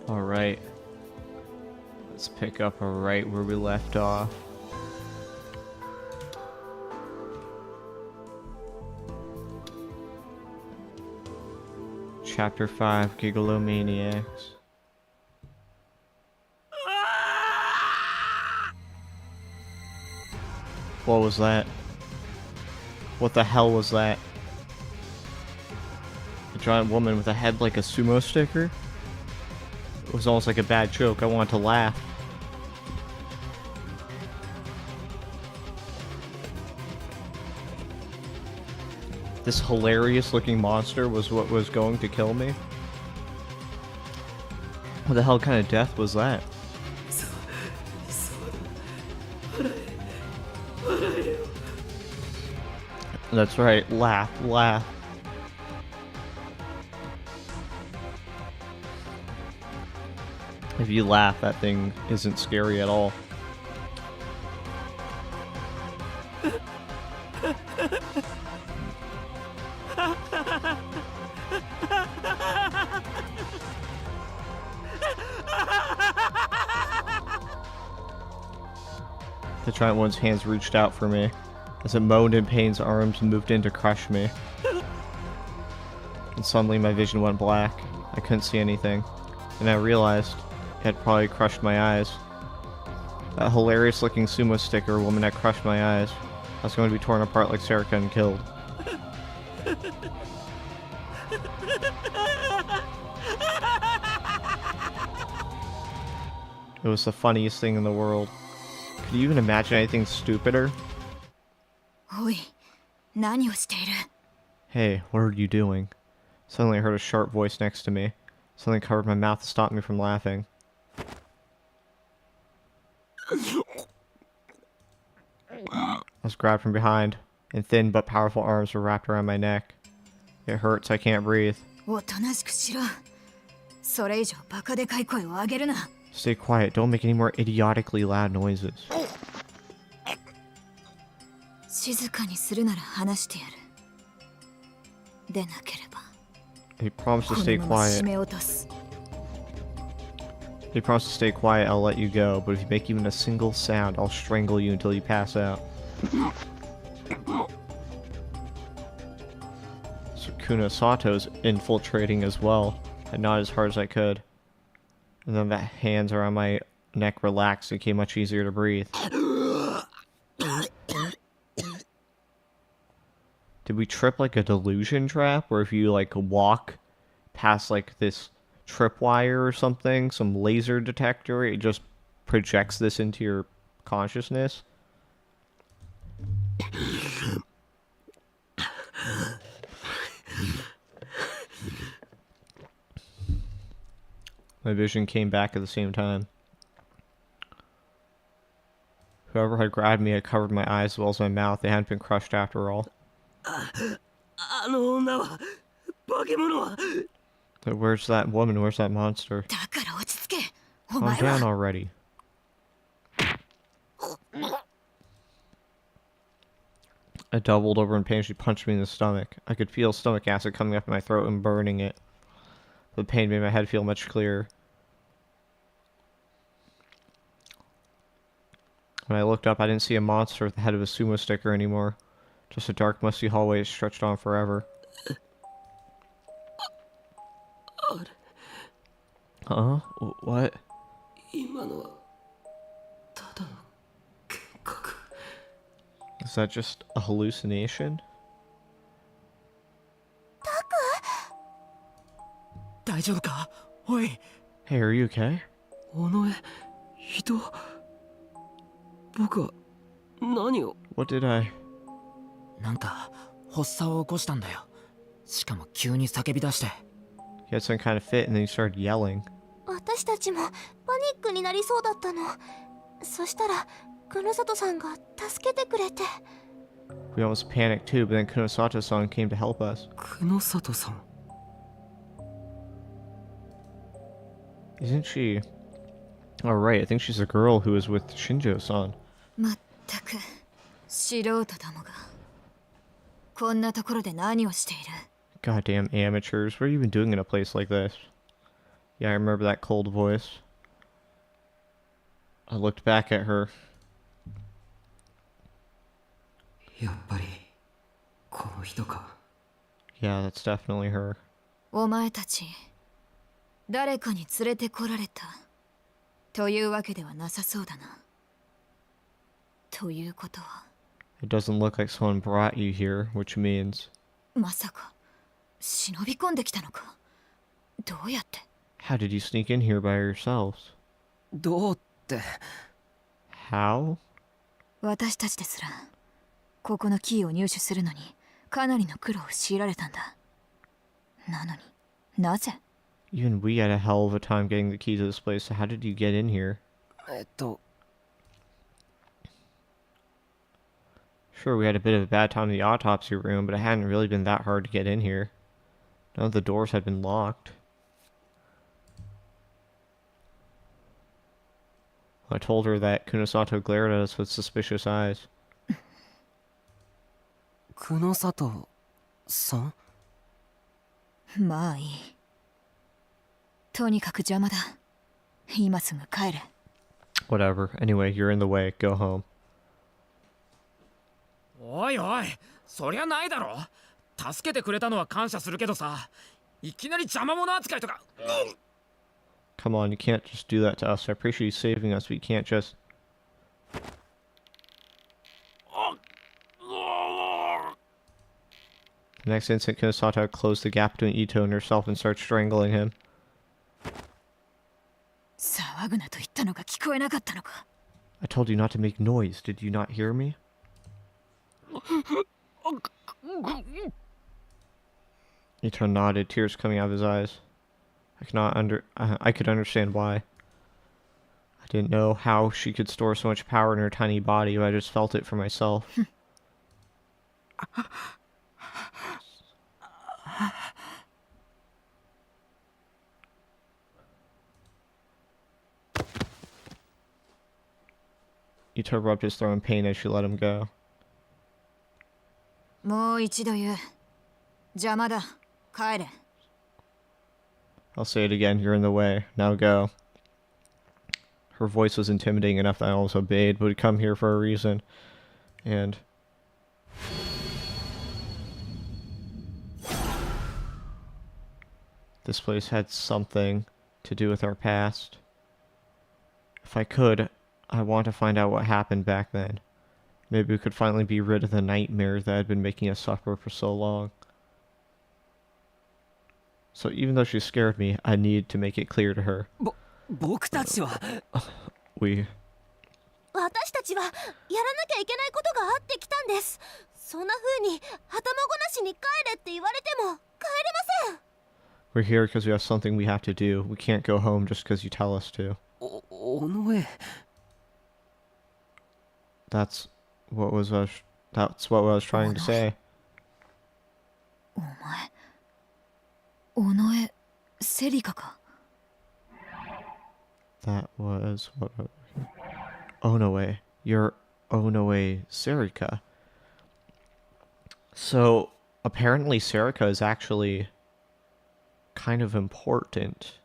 Alright. Let's pick up right where we left off. Chapter 5, Gigalomaniacs. What was that? What the hell was that? A giant woman with a head like a sumo sticker? It was almost like a bad joke. I wanted to laugh. This hilarious looking monster was what was going to kill me? What the hell kind of death was that? That's right, laugh, laugh. If you laugh, that thing isn't scary at all. The giant one's hands reached out for me. As it moaned in pain's arms moved in to crush me. And suddenly my vision went black. I couldn't see anything. And I realized it had probably crushed my eyes. That hilarious looking sumo sticker woman had crushed my eyes. I was going to be torn apart like Serica and killed. It was the funniest thing in the world. Could you even imagine anything stupider? Hey, what are you doing? Suddenly I heard a sharp voice next to me. Something covered my mouth to stop me from laughing. I was grabbed from behind, and thin but powerful arms were wrapped around my neck. It hurts, I can't breathe. Stay quiet, don't make any more idiotically loud noises. He promised to stay quiet. He promised to stay quiet, I'll let you go, but if you make even a single sound, I'll strangle you until you pass out. Sukuna Sato's infiltrating as well. I nodded as hard as I could. And then the hands around my neck relaxed, it became much easier to breathe. Did we trip like a delusion trap? Where if you like walk past like this tripwire or something, some laser detector, it just projects this into your consciousness? My vision came back at the same time. Whoever had grabbed me had covered my eyes as well as my mouth. They hadn't been crushed after all. Where's that woman? Where's that monster? Calm down already. I doubled over in pain. She punched me in the stomach. I could feel stomach acid coming up my throat and burning it. The pain made my head feel much clearer. When I looked up, I didn't see a monster with the head of a sumo sticker anymore. Just a dark, musty hallway that stretched on forever. Huh? What? Is that just a hallucination? Hey, are you okay? What did I... He had some kind of fit and then he started yelling. We almost panicked too, but then Kunosato-san came to help us. Isn't she... Oh right, I think she's a girl who was with Shinjo-san. Goddamn amateurs, what have you been doing in a place like this? Yeah, I remember that cold voice. I looked back at her. やっぱりこの人か。 Yeah, that's definitely her. お前たち誰かに連れてこられたというわけではなさそうだな。ということは It doesn't look like someone brought you here, which means... まさか忍び込んできたのか。どうやって。 How did you sneak in here by yourselves? どうって。 How? 私たちですらここのキーを入手するのにかなりの苦労を強いられたんだ。なのになぜ。 Even we had a hell of a time getting the key to this place, so how did you get in here? Sure, we had a bit of a bad time in the autopsy room, but it hadn't really been that hard to get in here. None of the doors had been locked. I told her that Kunosato glared at us with suspicious eyes. 久野里さん。まあいい。とにかく邪魔だ。今すぐ帰れ。 Whatever. Anyway, you're in the way. Go home. おいおい、そりゃないだろ。助けてくれたのは感謝するけどさ、いきなり邪魔者扱いとか。Come on, you can't just do that to us. I appreciate you saving us, but you can't just... The next instant, Kunosato closed the gap between Ito and herself and started strangling him. 騒ぐなと言ったのが聞こえなかったのか。 I told you not to make noise. Did you not hear me? Ito nodded, tears coming out of his eyes. I could understand why. I didn't know how she could store so much power in her tiny body, but I just felt it for myself. Ito rubbed his throat in pain as she let him go. もう一度言う。邪魔だ。帰れ。 I'll say it again, you're in the way. Now go. Her voice was intimidating enough that I almost obeyed, but we'd come here for a reason. And... this place had something to do with our past. If I could, I want to find out what happened back then. Maybe we could finally be rid of the nightmare that had been making us suffer for so long. So even though she scared me, I need to make it clear to her. 僕たちは We... 私たちはやらなきゃいけないことがあってきたんです。そんな風に頭ごなしに帰れって言われても帰れません。 We're here because we have something we have to do. We can't go home just because you tell us to. 尾上。 That's what I was trying to say. お前尾上セリカか。 That was what... Onoe. You're Onoe Serika. So, apparently Serika is actually kind of important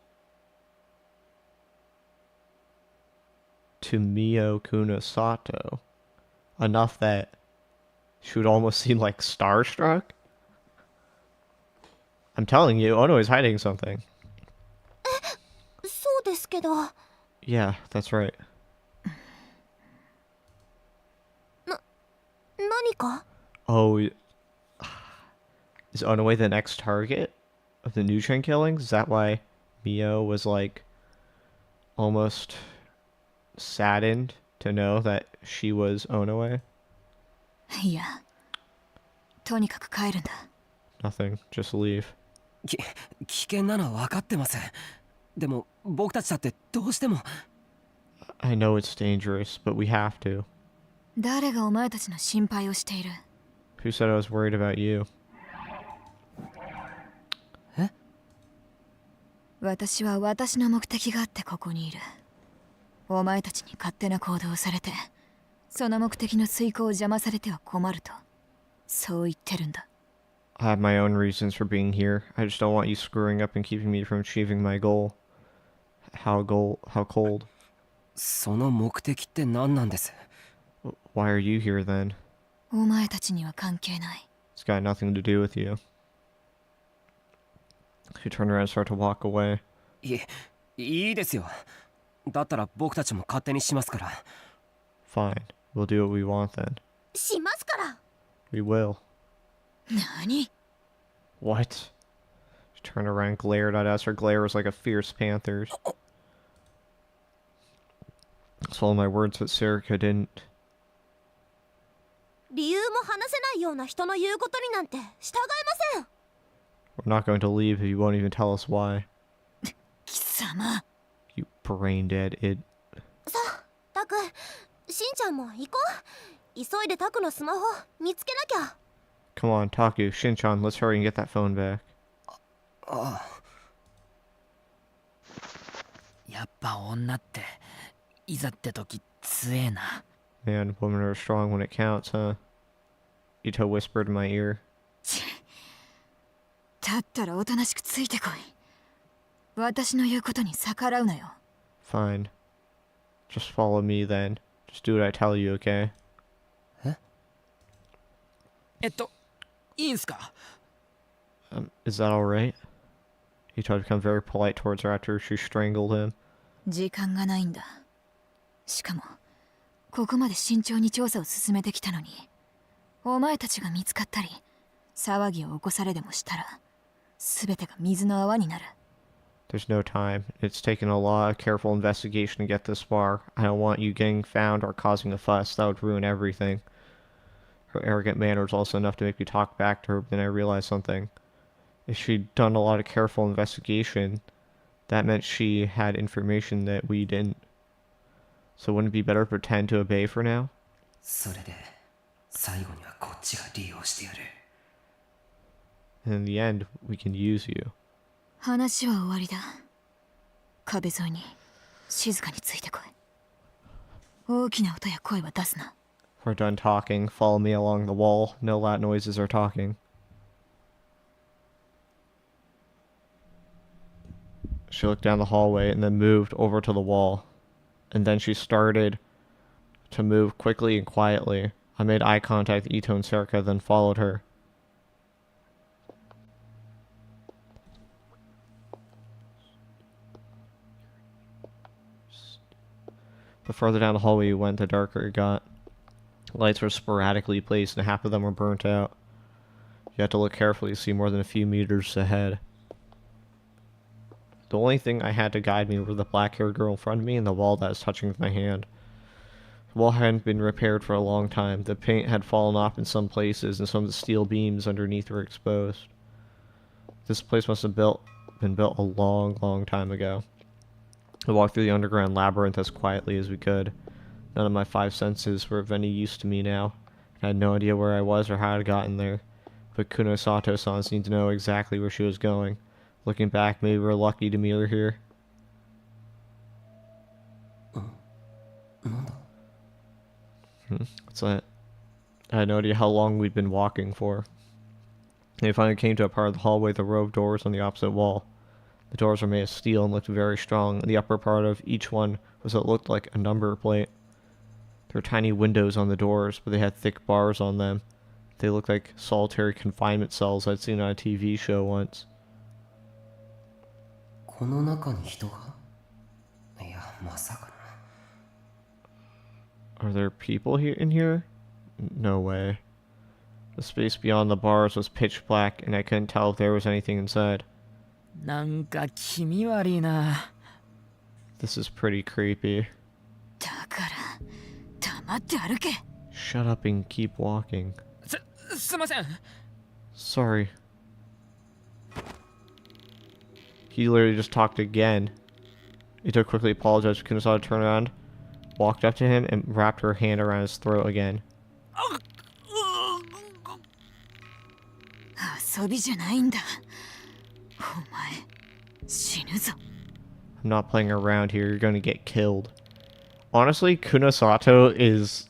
to Mio Kunosato. Enough that she would almost seem like starstruck. I'm telling you, Ono is hiding something. そうですけど。 Yeah, that's right. 何か Oh, is Onoe the next target of the Nutrien killings? Is that why Mio was like almost saddened to know that she was Onoe? いや、とにかく帰るんだ。 Nothing, just leave. 危険なのは分かってます。でも僕たちだってどうしても。 I know it's dangerous, but we have to. 誰がお前たちの心配をしている。 Who said I was worried about you? 私は私の目的があってここにいる。お前たちに勝手な行動をされて、その目的の遂行を邪魔されては困ると、そう言ってるんだ。 I have my own reasons for being here. I just don't want you screwing up and keeping me from achieving my goal. How cold? その目的って何なんです？ Why are you here then? お前たちには関係ない。 It's got nothing to do with you. She turned around and started to walk away. いいですよ。だったら僕たちも勝手にしますから。Fine. We'll do what we want then. しますから。 We will. 何？ What? She turned around and glared at us. Her glare was like a fierce panther's. Swallowed my words, but Serica didn't. 理由も話せないような人の言うことになんて従いません。 We're not going to leave if you won't even tell us why. 貴様。 You brain dead id. さあ、タク、しんちゃんも行こう。急いでタクのスマホ見つけなきゃ。 Come on, Taku, Shinchan, let's hurry and get that phone back. やっぱ女っていざって時強えな。 Man, women are strong when it counts, huh? Ito whispered in my ear. だったらおとなしくついてこい。私の言うことに逆らうなよ。 Fine. Just follow me then. Just do what I tell you, okay? いいんすか？ Is that alright? Ito had become very polite towards her after she strangled him. 時間がないんだ。しかもここまで慎重に調査を進めてきたのに、お前たちが見つかったり騒ぎを起こされでもしたら全てが水の泡になる。 There's no time. It's taken a lot of careful investigation to get this far. I don't want you getting found or causing a fuss. That would ruin everything. Her arrogant manner was also enough to make me talk back to her, but then I realized something. If she'd done a lot of careful investigation, that meant she had information that we didn't. So wouldn't it be better to pretend to obey for now? それで最後にはこっちが利用してやる。 And in the end, we can use you. 話は終わりだ。壁沿いに静かについてこい。大きな音や声は出すな。 We're done talking. Follow me along the wall. No loud noises or talking. She looked down the hallway and then moved over to the wall. And then she started to move quickly and quietly. I made eye contact with Ito and Serica, then followed her. The further down the hallway we went, the darker it got. Lights were sporadically placed and half of them were burnt out. You had to look carefully to see more than a few meters ahead. The only thing I had to guide me were the black-haired girl in front of me and the wall that was touching with my hand. The wall hadn't been repaired for a long time. The paint had fallen off in some places and some of the steel beams underneath were exposed. This place must have been built a long time ago. We walked through the underground labyrinth as quietly as we could. None of my five senses were of any use to me now. I had no idea where I was or how I had gotten there. But Kuno Sato-san seemed to know exactly where she was going. Looking back, maybe we're lucky to meet her here. What's that? I had no idea how long we'd been walking for. They finally came to a part of the hallway with a row of doors on the opposite wall. The doors were made of steel and looked very strong, and the upper part of each one was what looked like a number plate. There were tiny windows on the doors, but they had thick bars on them. They looked like solitary confinement cells I'd seen on a TV show once. この中に人が？いや、まさかな。 Are there people in here? No way. The space beyond the bars was pitch black, and I couldn't tell if there was anything inside. なんか気味悪いな。 This is pretty creepy. だから黙って歩け。 Shut up and keep walking. すいません。 Sorry. He literally just talked again. Ito quickly apologized. Kunosawa turned around, walked up to him, and wrapped her hand around his throat again. 遊びじゃないんだ。お前死ぬぞ。 I'm not playing around here. You're going to get killed. Honestly, Kunosato is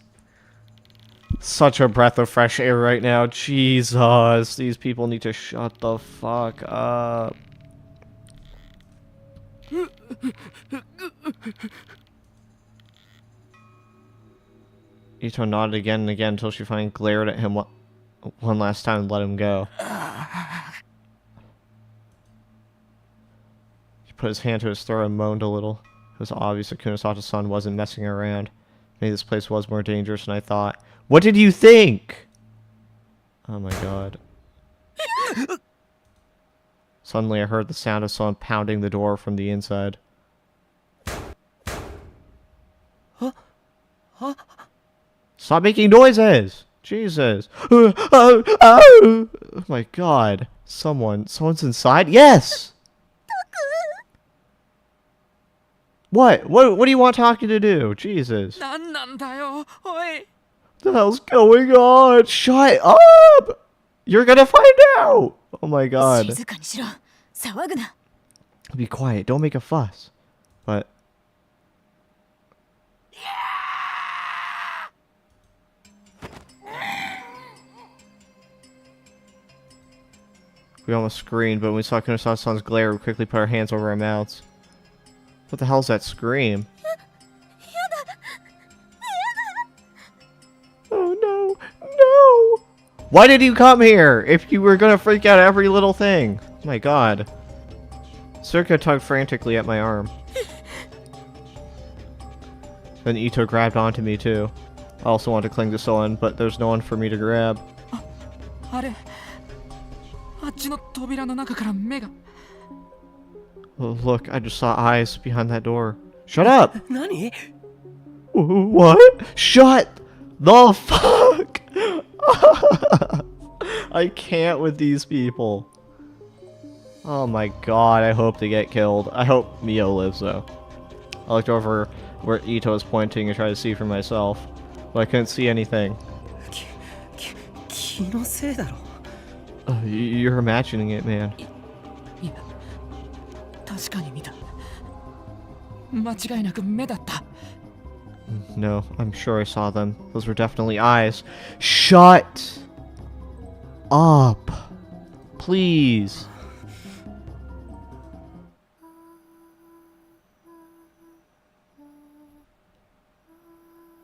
such a breath of fresh air right now. Jesus, these people need to shut the fuck up. Ito nodded again and again until she finally glared at him one last time and let him go. He put his hand to his throat and moaned a little. It was obvious that Kunosato-san wasn't messing around. Maybe this place was more dangerous than I thought. What did you think? Oh my god. Suddenly I heard the sound of someone pounding the door from the inside. Stop making noises! Jesus. Oh my god. Someone's inside? Yes! What do you want Taki to do? Jesus. 何なんだよおい What the hell's going on? Shut up! You're gonna find out! Oh my god. 静かにしろ。騒ぐな。 Be quiet, don't make a fuss. But... We almost screamed, but when we saw Kunosato-san's glare, we quickly put our hands over our mouths. What the hell's that scream? Oh no, no! Why did you come here if you were gonna freak out every little thing? Oh my god. Circa tugged frantically at my arm. Then Ito grabbed onto me too. I also wanted to cling to someone, but there's no one for me to grab. あれあっちの扉の中から目が Oh, look, I just saw eyes behind that door. Shut up! 何 What? Shut the fuck! I can't with these people. Oh my god, I hope they get killed. I hope Mio lives though. I looked over where Ito was pointing and tried to see for myself, but I couldn't see anything. 気のせいだろ You're imagining it, man. いや確かに見た間違いなく目だった No, I'm sure I saw them. Those were definitely eyes. Shut up. Please.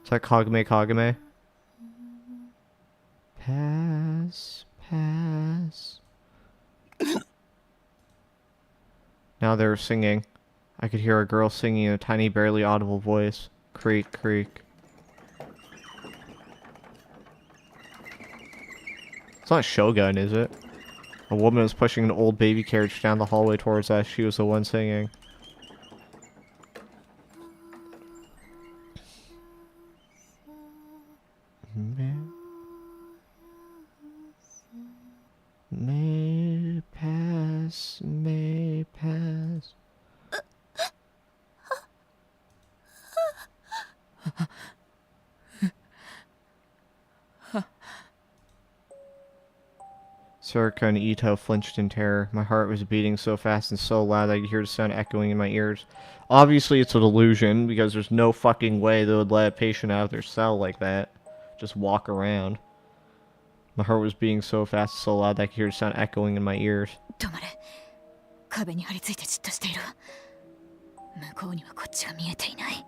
Is that Kagame? Pass. Now they were singing. I could hear a girl singing in a tiny, barely audible voice. Creak, creak. It's not Shogun, is it? A woman was pushing an old baby carriage down the hallway towards us. She was the one singing. May pass. Circa and Ito flinched in terror. My heart was beating so fast and so loud that I could hear the sound echoing in my ears. Obviously it's a delusion, because there's no fucking way they would let a patient out of their cell like that. Just walk around. My heart was beating so fast and so loud that I could hear the sound echoing in my ears. 止まれ。壁に張り付いてじっとしている。向こうにはこっちが見えていない。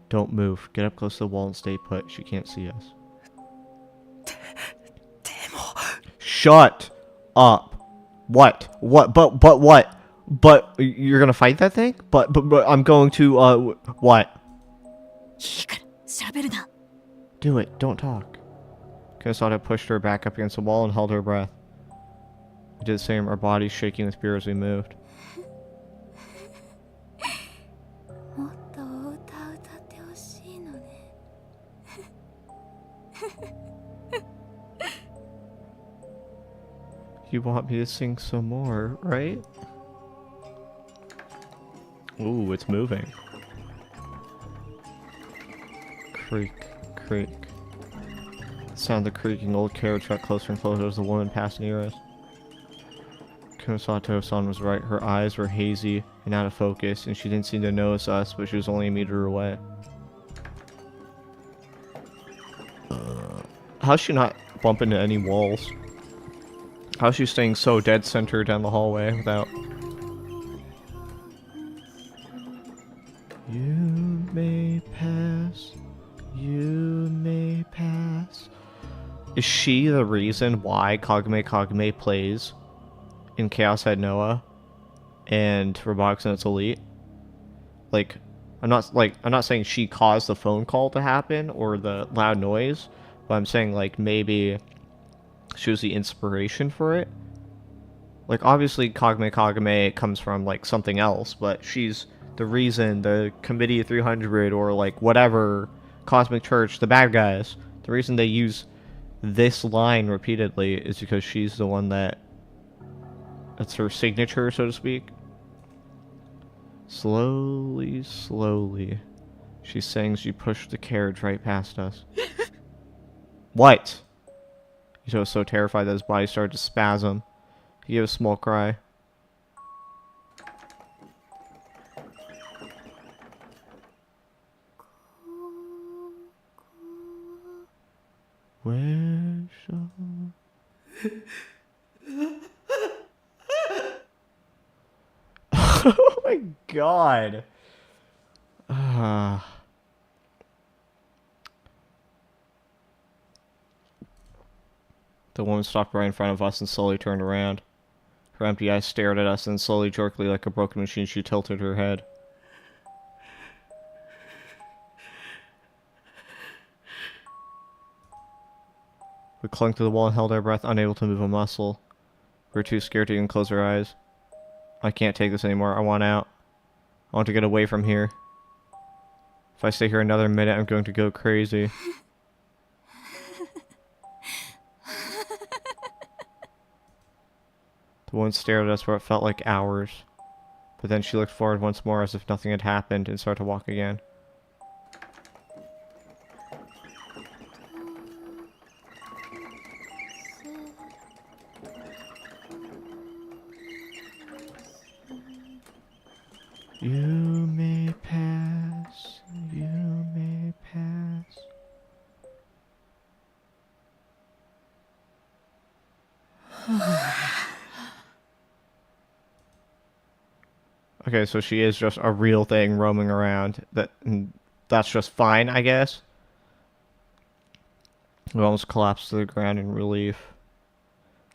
Don't move. Get up close to the wall and stay put. She can't see us. Shut up. What? But what? But you're gonna fight that thing? But I'm going to, what? いいから、喋るな。 Do it. Don't talk. Kunosato pushed her back up against the wall and held her breath. We did the same, our bodies shaking with fear as we moved. もっとお歌歌ってほしいのね You want me to sing some more, right? Ooh, it's moving. Creak, creak. The sound of the creaking old carriage got closer and closer as the woman passed near us. Kunosato-san was right. Her eyes were hazy and out of focus, and she didn't seem to notice us, but she was only a meter away. How's she not bump into any walls? How's she staying so dead center down the hallway without... Is she the reason why Kagome plays in Chaos Head Noah and Robotics and its Elite? Like, I'm not saying she caused the phone call to happen or the loud noise, but I'm saying like maybe she was the inspiration for it. Like, obviously Kagome comes from like something else, but she's the reason the Committee of 300 or like whatever Cosmic Church, the bad guys, the reason they use this line repeatedly is because she's the one that's her signature, so to speak. Slowly, slowly, she's saying she pushed the carriage right past us. What? Ito was so terrified that his body started to spasm. He gave a small cry. Where shall... Oh my god. The woman stopped right in front of us and slowly turned around. Her empty eyes stared at us, and slowly, jerkily, like a broken machine, she tilted her head. We clung to the wall and held our breath, unable to move a muscle. We were too scared to even close our eyes. I can't take this anymore. I want out. I want to get away from here. If I stay here another minute, I'm going to go crazy. The woman stared at us for what felt like hours. But then she looked forward once more as if nothing had happened and started to walk again. You may pass, you may pass. Okay, so she is just a real thing roaming around. That's just fine, I guess. We almost collapsed to the ground in relief.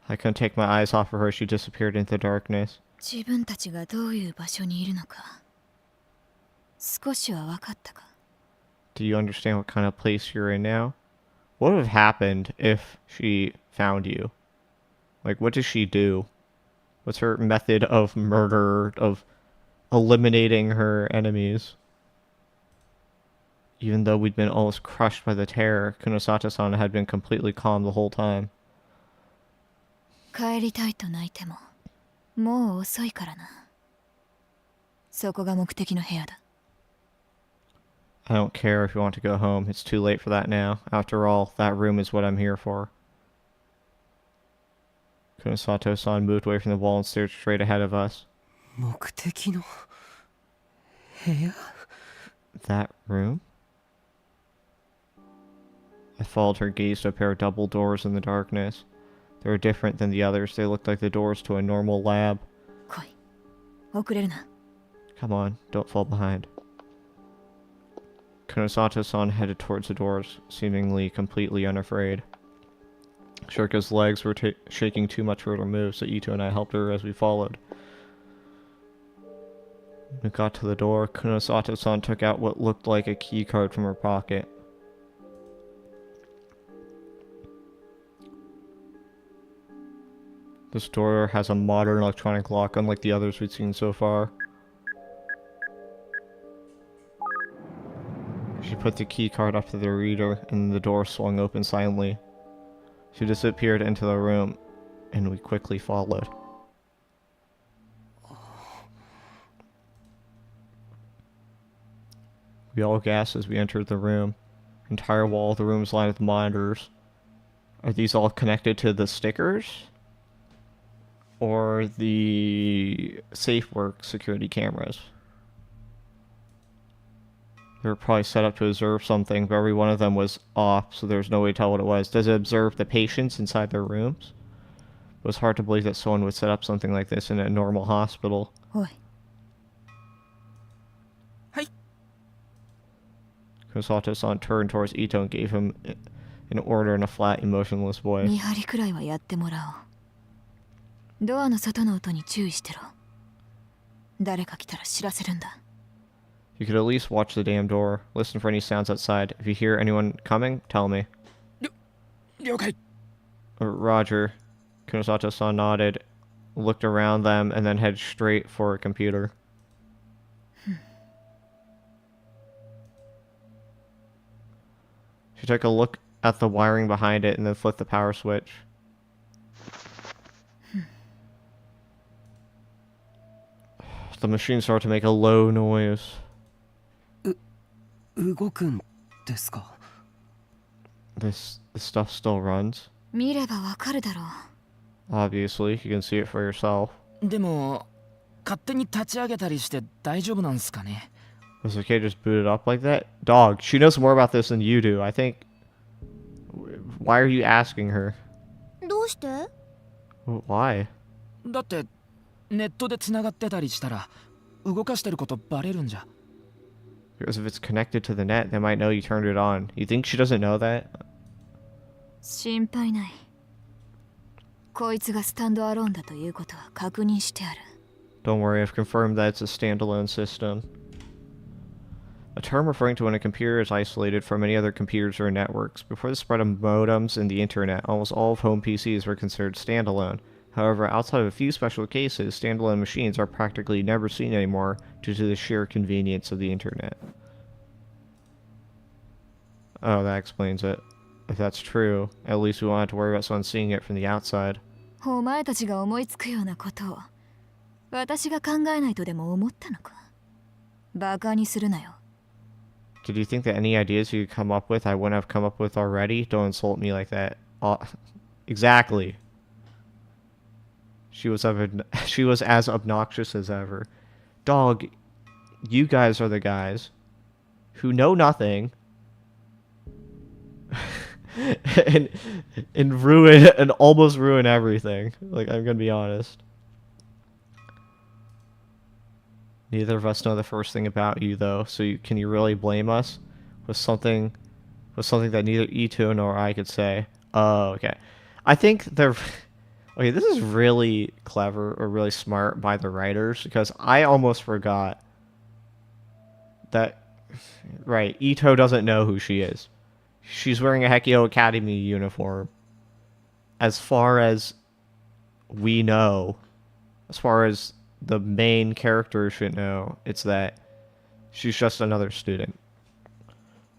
I couldn't take my eyes off of her. She disappeared into the darkness. 自分たちがどういう場所にいるのか少しは分かったか Do you understand what kind of place you're in now? What would have happened if she found you? Like, what does she do? What's her method of murder, of eliminating her enemies? Even though we'd been almost crushed by the terror, Kunosata-san had been completely calm the whole time. 帰りたいと泣いてももう遅いからなそこが目的の部屋だ I don't care if you want to go home. It's too late for that now. After all, that room is what I'm here for. Kunosato-san moved away from the wall and stared straight ahead of us. 目的の部屋 That room? I followed her gaze to a pair of double doors in the darkness. They were different than the others. They looked like the doors to a normal lab. 来い遅れるな Come on, don't fall behind. Kunosato-san headed towards the doors, seemingly completely unafraid. Shirka's legs were shaking too much for her to move, so Ito and I helped her as we followed. When we got to the door, Kunosato-san took out what looked like a key card from her pocket. This door has a modern electronic lock, unlike the others we've seen so far. She put the key card up to the reader, and the door swung open silently. She disappeared into the room, and we quickly followed. We all gasped as we entered the room. The entire wall of the room is lined with monitors. Are these all connected to the stickers? Or the SafeWork security cameras? They were probably set up to observe something, but every one of them was off, so there was no way to tell what it was. Does it observe the patients inside their rooms? It was hard to believe that someone would set up something like this in a normal hospital. おい Kunosato-san turned towards Ito and gave him an order in a flat, emotionless voice. 見張りくらいはやってもらおう。ドアの外の音に注意してろ。誰か来たら知らせるんだ。You could at least watch the damn door. Listen for any sounds outside. If you hear anyone coming, tell me. 了解。 Roger. Kunosato-san nodded, looked around them, and then headed straight for a computer. She took a look at the wiring behind it and then flipped the power switch. The machine started to make a low noise. 動くんですか？ This stuff still runs. 見ればわかるだろう。Obviously, you can see it for yourself. でも勝手に立ち上げたりして大丈夫なんすかね？ Was the kid just booted up like that? Dog, she knows more about this than you do. I think. Why are you asking her? どうして？ Why? だってネットでつながってたりしたら動かしてることバレるんじゃ。 Because if it's connected to the net, they might know you turned it on. You think she doesn't know that? 心配ない。こいつがスタンドアローンだということは確認してある。 Don't worry, I've confirmed that it's a standalone system. A term referring to when a computer is isolated from any other computers or networks. Before the spread of modems and the internet, almost all of home PCs were considered standalone. However, outside of a few special cases, standalone machines are practically never seen anymore due to the sheer convenience of the internet. Oh, that explains it. If that's true, at least we won't have to worry about someone seeing it from the outside. お前たちが思いつくようなことを私が考えないとでも思ったのか。バカにするなよ。 Did you think that any ideas you could come up with I wouldn't have come up with already? Don't insult me like that. Exactly. She was as obnoxious as ever. Dog, you guys are the guys who know nothing and ruin and almost ruin everything. Like, I'm gonna be honest. Neither of us know the first thing about you, though. So can you really blame us with something that neither Ito nor I could say? Oh, okay. I think they're okay. This is really clever or really smart by the writers because I almost forgot that. Right, Ito doesn't know who she is. She's wearing a Hekio Academy uniform. As far as we know, as far as the main character should know, it's that she's just another student.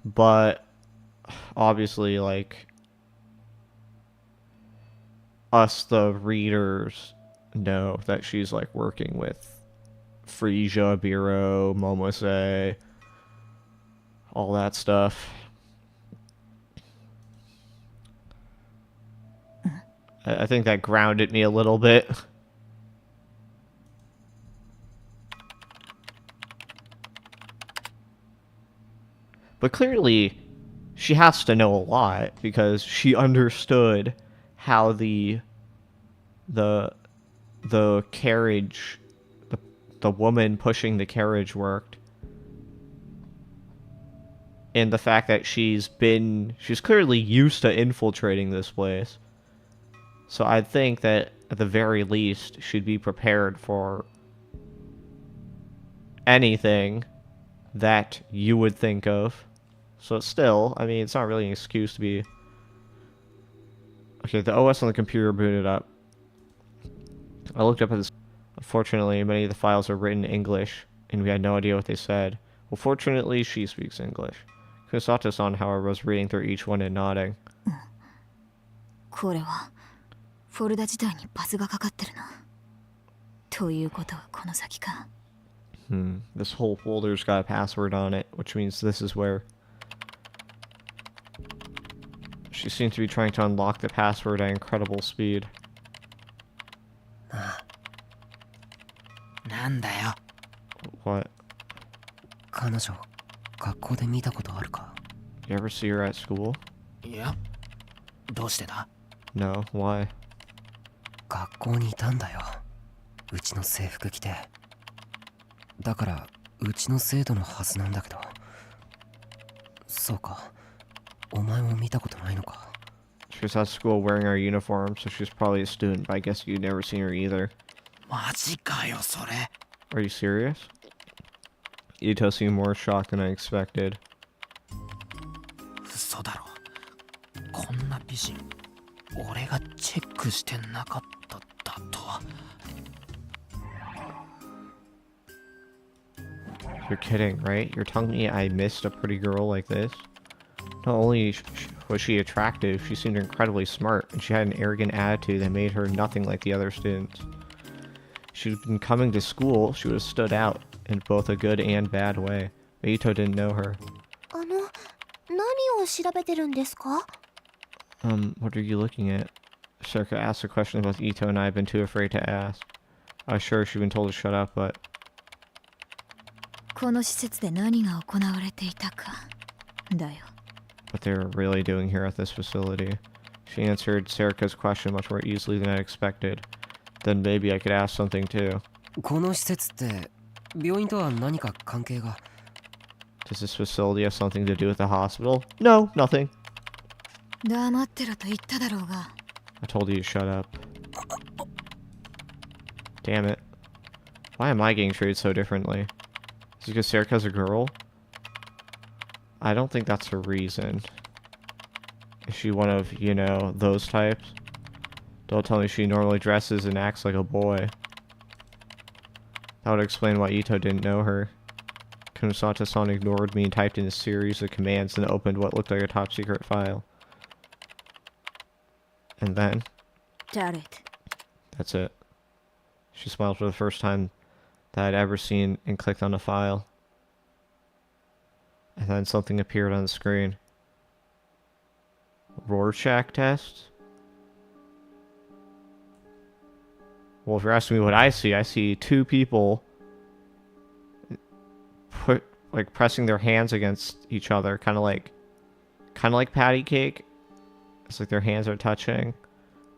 But obviously, like, us, the readers, know that she's, like, working with Frisia, Biro, Momose, all that stuff. I think that grounded me a little bit. But clearly, she has to know a lot because she understood how the carriage, the woman pushing the carriage worked. And the fact that she's clearly used to infiltrating this place. So I think that at the very least, she'd be prepared for anything that you would think of. So still, I mean, it's not really an excuse to be... Okay, the OS on the computer booted up. I looked up at this. Unfortunately, many of the files are written in English, and we had no idea what they said. Well, fortunately, she speaks English. Kusato-san, however, was reading through each one and nodding. これはフォルダ自体にパスがかかってるな。ということはこの先か。This whole folder's got a password on it, which means this is where... She seems to be trying to unlock the password at incredible speed. なんだよ。 What? 彼女、学校で見たことあるか？ You ever see her at school? いや、どうしてだ？ No, why? 学校にいたんだよ。うちの制服着て。だからうちの生徒のはずなんだけど。そうか。お前も見たことないのか？ She was at school wearing our uniform, so she's probably a student, but I guess you'd never seen her either. マジかよそれ。 Are you serious? Ito seemed more shocked than I expected. 嘘だろ。こんな美人俺がチェックしてなかっただとは。 You're kidding, right? You're telling me I missed a pretty girl like this? Not only was she attractive, she seemed incredibly smart, and she had an arrogant attitude that made her nothing like the other students. If she'd been coming to school, she would have stood out in both a good and bad way. But Ito didn't know her. 何を調べてるんですか？ What are you looking at? Circa asked a question both Ito and I had been too afraid to ask. I was sure she'd been told to shut up, but この施設で何が行われていたかだよ。 what they were really doing here at this facility. She answered Serica's question much more easily than I expected. Then maybe I could ask something too. この施設って病院とは何か関係が？ Does this facility have something to do with the hospital? No, nothing. 黙ってろと言っただろうが。 I told you to shut up. Damn it. Why am I getting treated so differently? Is it because Serica's a girl? I don't think that's a reason. Is she one of, you know, those types? Don't tell me she normally dresses and acts like a boy. That would explain why Ito didn't know her. Kunosata-san ignored me and typed in a series of commands and opened what looked like a top secret file. And then, Jared. that's it. She smiled for the first time that I'd ever seen and clicked on the file. And then something appeared on the screen. Rorschach test? Well, if you're asking me what I see two people pressing their hands against each other, kind of like patty cake. It's like their hands are touching,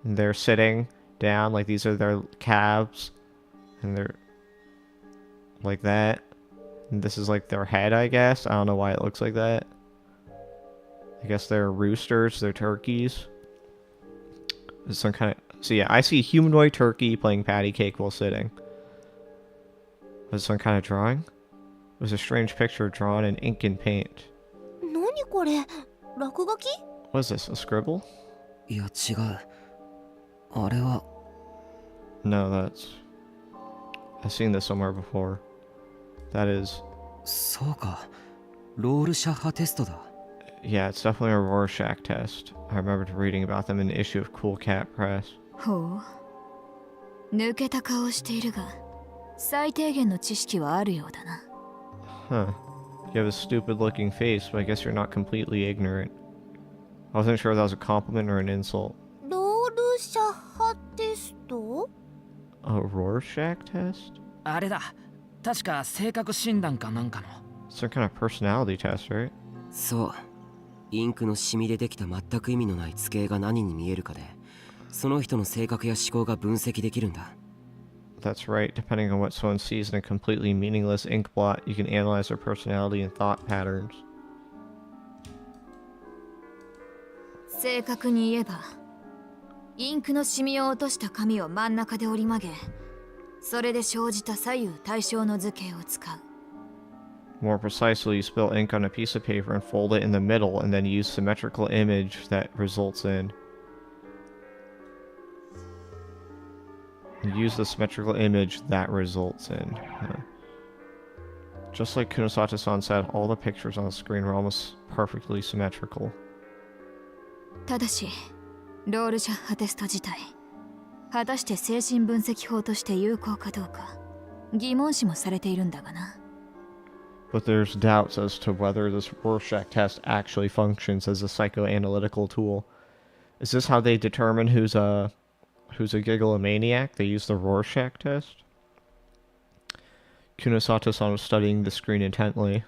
and they're sitting down, like these are their calves, and they're like that. And this is like their head, I guess. I don't know why it looks like that. I guess they're roosters, they're turkeys. There's some kind of... So yeah, I see humanoid turkey playing patty cake while sitting. Was it some kind of drawing? It was a strange picture drawn in ink and paint. 何これ？落書き？ What is this, a scribble? いや違う。あれは No, that's... I've seen this somewhere before. That is... そうか。ロールシャッハテストだ。 Yeah, it's definitely a Rorschach test. I remembered reading about them in an issue of Cool Cat Press. ほう。抜けた顔しているが、最低限の知識はあるようだな。Huh. You have a stupid-looking face, but I guess you're not completely ignorant. I wasn't sure if that was a compliment or an insult. ロールシャッハテスト？ A Rorschach test? あれだ。確か性格診断かなんかの。 Some kind of personality test, right? そう。インクのシミでできた全く意味のない図形が何に見えるかで、その人の性格や思考が分析できるんだ。That's right. Depending on what someone sees in a completely meaningless ink blot, you can analyze their personality and thought patterns. 正確に言えば、インクのシミを落とした紙を真ん中で折り曲げ、それで生じた左右対称の図形を使う。More precisely, you spill ink on a piece of paper and fold it in the middle, and then use symmetrical image that results in. And use the symmetrical image that results in. Just like Kunosata-san said, all the pictures on the screen were almost perfectly symmetrical. ただし、ロールシャッハテスト自体、果たして精神分析法として有効かどうか、疑問視もされているんだがな。But there's doubts as to whether this Rorschach test actually functions as a psychoanalytical tool. Is this how they determine who's a gigalomaniac? They use the Rorschach test? Kunosata-san was studying the screen intently.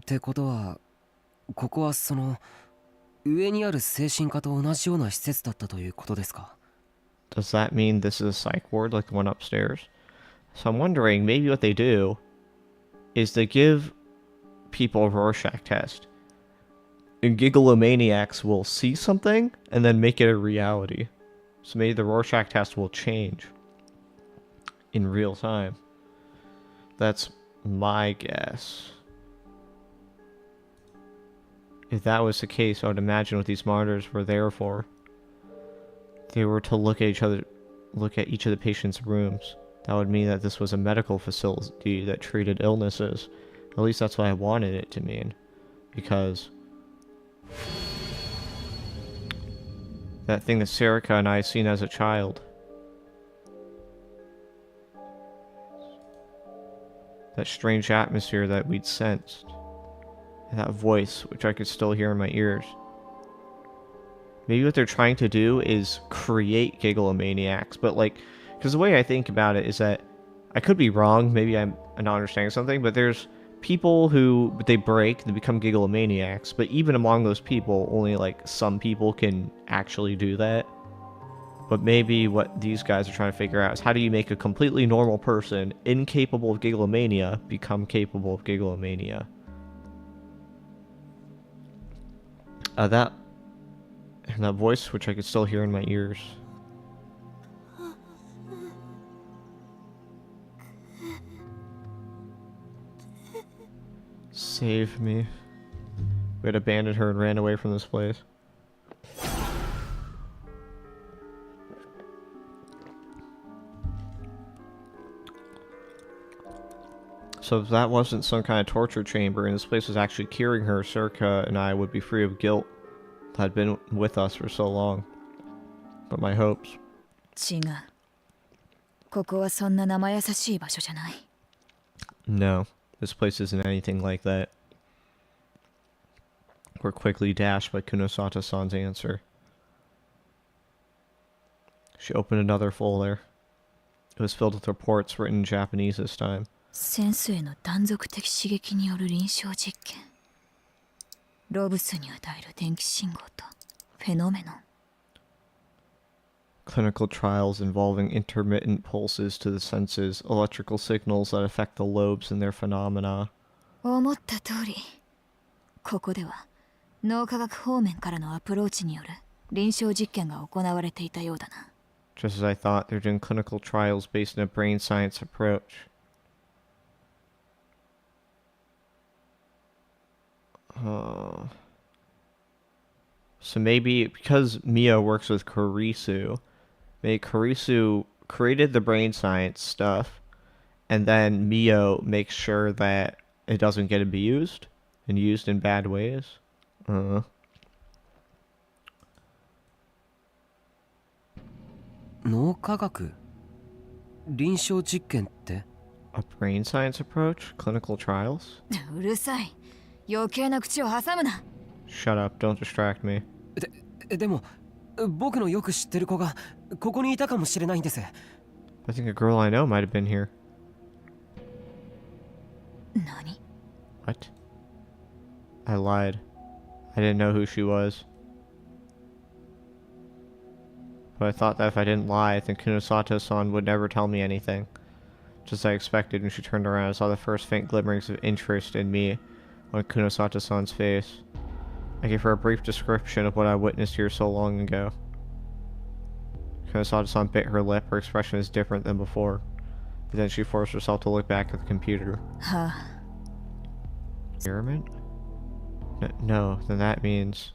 ってことは、ここはその上にある精神科と同じような施設だったということですか？ Does that mean this is a psych ward like the one upstairs? So I'm wondering, maybe what they do is they give people a Rorschach test, And gigalomaniacs will see something and then make it a reality. So maybe the Rorschach test will change in real time. That's my guess. If that was the case, I would imagine what these monitors were there for. They were to look at each of the patient's rooms. That would mean that this was a medical facility that treated illnesses. At least that's what I wanted it to mean. Because that thing that Serica and I seen as a child. That strange atmosphere that we'd sensed. And that voice, which I could still hear in my ears. Maybe what they're trying to do is create gigalomaniacs, but like, because the way I think about it is that, I could be wrong, maybe I'm not understanding something, but there's people who, they break, they become gigalomaniacs, but even among those people, only like some people can actually do that. But maybe what these guys are trying to figure out is how do you make a completely normal person, incapable of gigalomania, become capable of gigalomania. That voice, which I could still hear in my ears. Save me. We had abandoned her and ran away from this place. So if that wasn't some kind of torture chamber and this place was actually curing her, Circa and I would be free of guilt that had been with us for so long. But my hopes. 違う。ここはそんな生優しい場所じゃない。No, this place isn't anything like that. We're quickly dashed by Kunosata-san's answer. She opened another folder. It was filled with reports written in Japanese this time. センスへの断続的刺激による臨床実験。ロブスに与える電気信号とフェノメノン。Clinical trials involving intermittent pulses to the senses, electrical signals that affect the lobes and their phenomena. 思った通り、ここでは脳科学方面からのアプローチによる臨床実験が行われていたようだな。Just as I thought, they're doing clinical trials based on a brain science approach. So maybe because Mia works with Kurisu, maybe Kurisu created the brain science stuff, and then Mio makes sure that it doesn't get abused and used in bad ways. 脳科学臨床実験って A brain science approach? Clinical trials? うるさい。余計な口を挟むな。Shut up, don't distract me. でも僕のよく知ってる子がここにいたかもしれないんです。 I think a girl I know might have been here. 何？ What? I lied. I didn't know who she was. But I thought that if I didn't lie, then Kunosato-san would never tell me anything. Just as I expected, when she turned around, I saw the first faint glimmerings of interest in me on Kunosato-san's face. I gave her a brief description of what I witnessed here so long ago. Kunosato-san bit her lip. Her expression was different than before. But then she forced herself to look back at the computer. Experiment? No, then that means...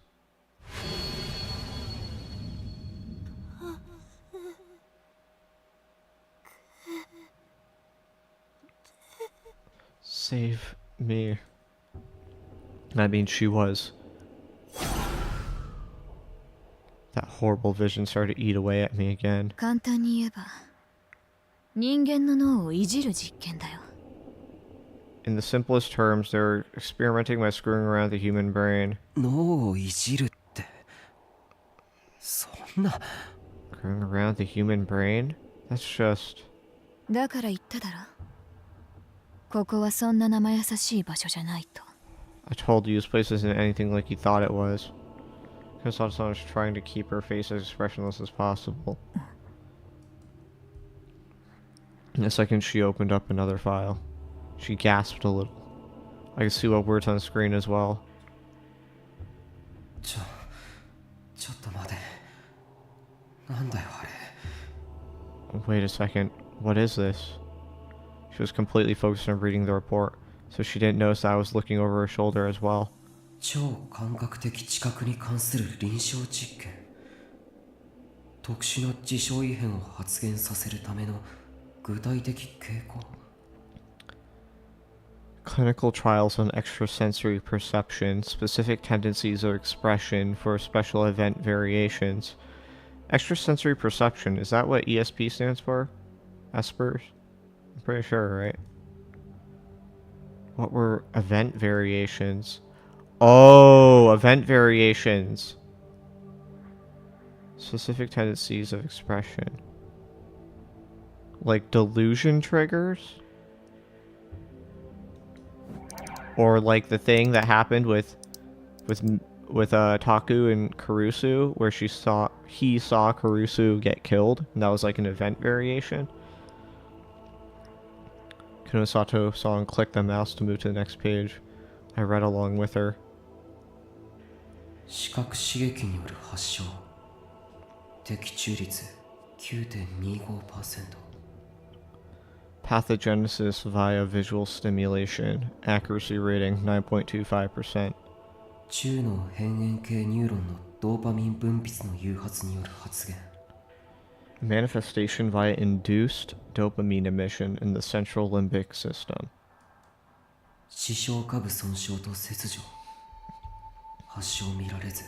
Save me. That means she was. That horrible vision started to eat away at me again. 簡単に言えば、人間の脳をいじる実験だよ。In the simplest terms, they're experimenting by screwing around the human brain. 脳をいじるって、そんな。Screwing around the human brain? That's just... だから言っただろ。ここはそんな生優しい場所じゃないと。I told you this place isn't anything like you thought it was. Kunosato-san was trying to keep her face as expressionless as possible. In a second, she opened up another file. She gasped a little. I could see what words on the screen as well. ちょっと待て。なんだよあれ。 Wait a second. What is this? She was completely focused on reading the report, so she didn't notice that I was looking over her shoulder as well. 超感覚的知覚に関する臨床実験。特殊な事象異変を発現させるための具体的傾向。 Clinical trials on extrasensory perception, specific tendencies of expression for special event variations. Extrasensory perception, is that what ESP stands for? Espers? I'm pretty sure, right? What were event variations? Oh, event variations. Specific tendencies of expression. Like delusion triggers? Or like the thing that happened with Taku and Karusu, where he saw Karusu get killed, and that was like an event variation. Kunosato saw and clicked the mouse to move to the next page. I read along with her. 視覚刺激による発症。的中率 9.25%。 Pathogenesis via visual stimulation. Accuracy rating 9.25%. 中脳辺縁系ニューロンのドーパミン分泌の誘発による発現。 Manifestation via induced dopamine emission in the central limbic system. 視床下部損傷と切除。発症見られず。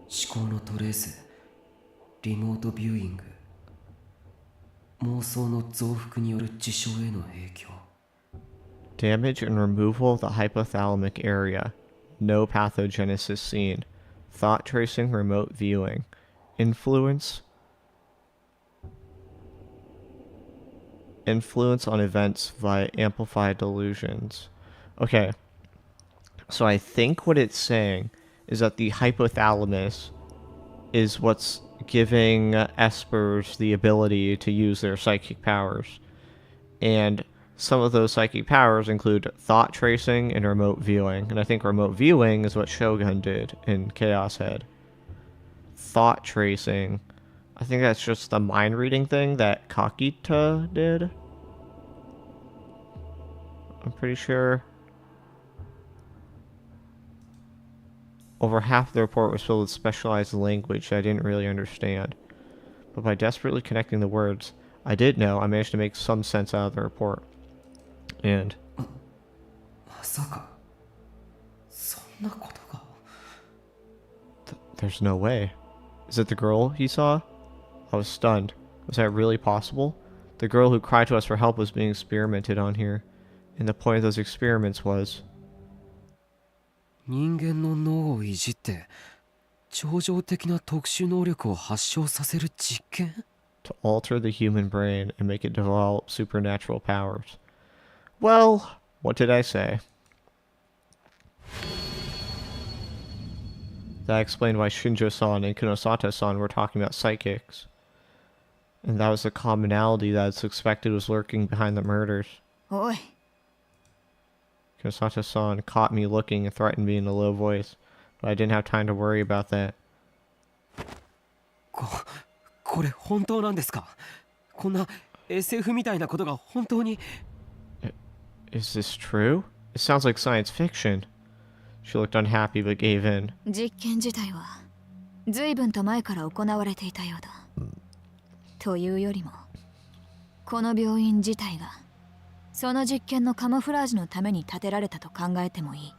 思考のトレース。リモートビューイング。妄想の増幅による事象への影響。 Damage and removal of the hypothalamic area. No pathogenesis seen. Thought tracing, remote viewing. Influence on events via amplified delusions. Okay. So I think what it's saying is that the hypothalamus is what's giving espers the ability to use their psychic powers. And some of those psychic powers include thought tracing and remote viewing. And I think remote viewing is what Shogun did in Chaos Head. Thought tracing, I think that's just the mind reading thing that Kakita did. I'm pretty sure. Over half the report was filled with specialized language that I didn't really understand. But by desperately connecting the words I did know, I managed to make some sense out of the report. And まさかそんなことが。 there's no way. Is it the girl he saw? I was stunned. Was that really possible? The girl who cried to us for help was being experimented on here. And the point of those experiments was... 人間の脳をいじって超常的な特殊能力を発症させる実験？ to alter the human brain and make it develop supernatural powers. Well, what did I say? That explained why Shinjo-san and Kunosato-san were talking about psychics. And that was the commonality that it's expected was lurking behind the murders. おい Kunosato-san caught me looking and threatened me in a low voice, but I didn't have time to worry about that. これ本当なんですか？こんな SF みたいなことが本当に。 Is this true? It sounds like science fiction. She looked unhappy but gave in. 実験自体は随分と前から行われていたようだ。というよりもこの病院自体がその実験のカモフラージュのために建てられたと考えてもいい。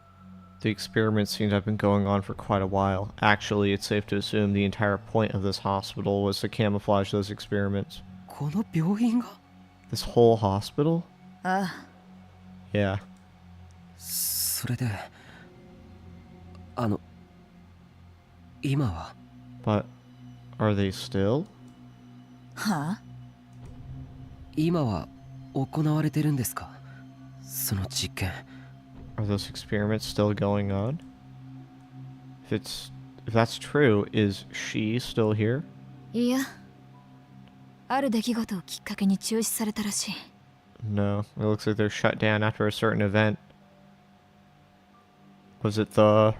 The experiments seem to have been going on for quite a while. Actually, it's safe to assume the entire point of this hospital was to camouflage those experiments. この病院が？ This whole hospital? ああ Yeah. それで今は？ But are they still? はあ今は行われてるんですか？その実験。 Are those experiments still going on? If that's true, is she still here? いやある出来事をきっかけに中止されたらしい。 No, it looks like they're shut down after a certain event. Was it the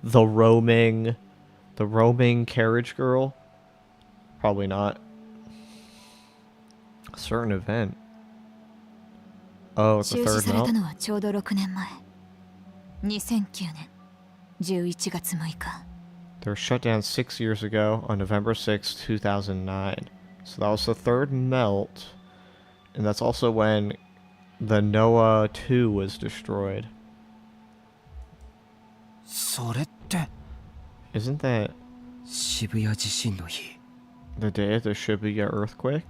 roaming The roaming carriage girl? Probably not. A certain event. Oh, it's the 中止 third された melt? のはちょうど6年前2009年11月6日 They were shut down 6 years ago on November 6, 2009. So that was the third melt. And that's also when the Noah 2 was destroyed. それって Isn't that 渋谷地震の日 the day of the Shibuya earthquake?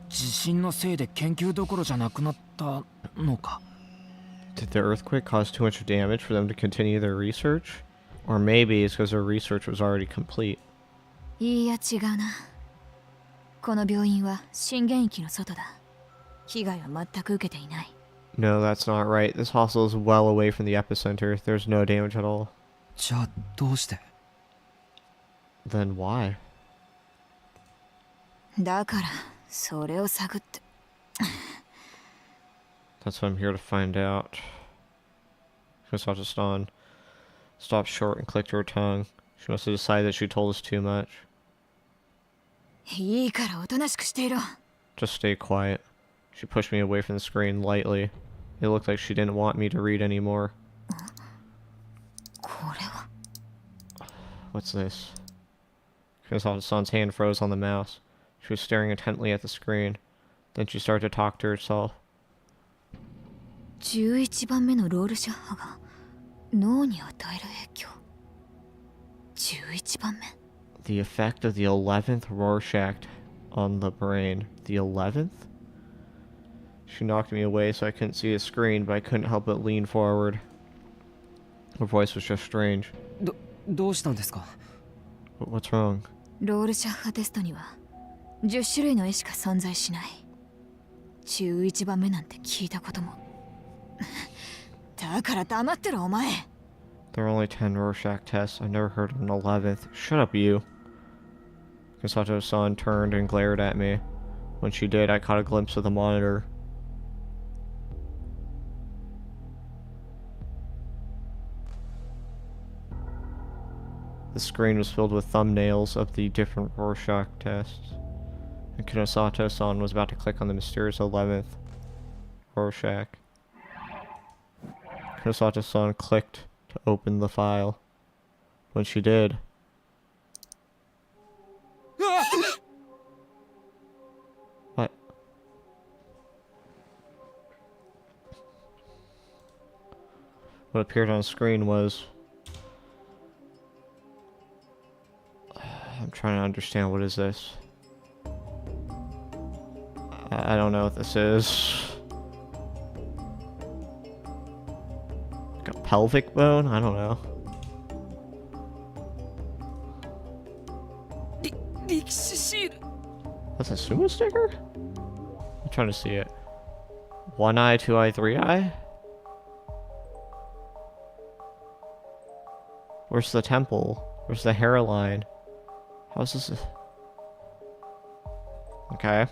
地震のせいで研究どころじゃなくなったのか。 Did the earthquake cause too much damage for them to continue their research? Or maybe it's because their research was already complete. いいや違うなこの病院は震源域の外だ被害は全く受けていない No, that's not right. This hospital is well away from the epicenter. There's no damage at all. じゃあどうして Then why? だからそれを探って That's what I'm here to find out. Kosato-san stopped short and clicked her tongue. She must have decided that she told us too much. いいからおとなしくしていろ Just stay quiet. She pushed me away from the screen lightly. It looked like she didn't want me to read anymore. これは What's this? Kosato-san's hand froze on the mouse. She was staring intently at the screen. Then she started to talk to herself. 11番目のロールシャッハが脳に与える影響11番目 The effect of the 11th Rorschach on the brain. The 11th? She knocked me away so I couldn't see the screen, but I couldn't help but lean forward. Her voice was just strange. どうしたんですか What's wrong? ロールシャッハテストには10種類の絵しか存在しない11番目なんて聞いたこともだから黙ってろお前 There are only 10 Rorschach tests. I've never heard of an 11th. Shut up, you. Kosato-san turned and glared at me. When she did, I caught a glimpse of the monitor. The screen was filled with thumbnails of the different Rorschach tests. And Kosato-san was about to click on the mysterious 11th Rorschach. Kosato-san clicked to open the file. When she did... What? What appeared on screen was... I'm trying to understand, what is this? I don't know what this is. Like a pelvic bone? I don't know. 力士シール That's a sumo sticker? I'm trying to see it. One eye, two eye, three eye? Where's the temple? Where's the hairline? How's this? Okay.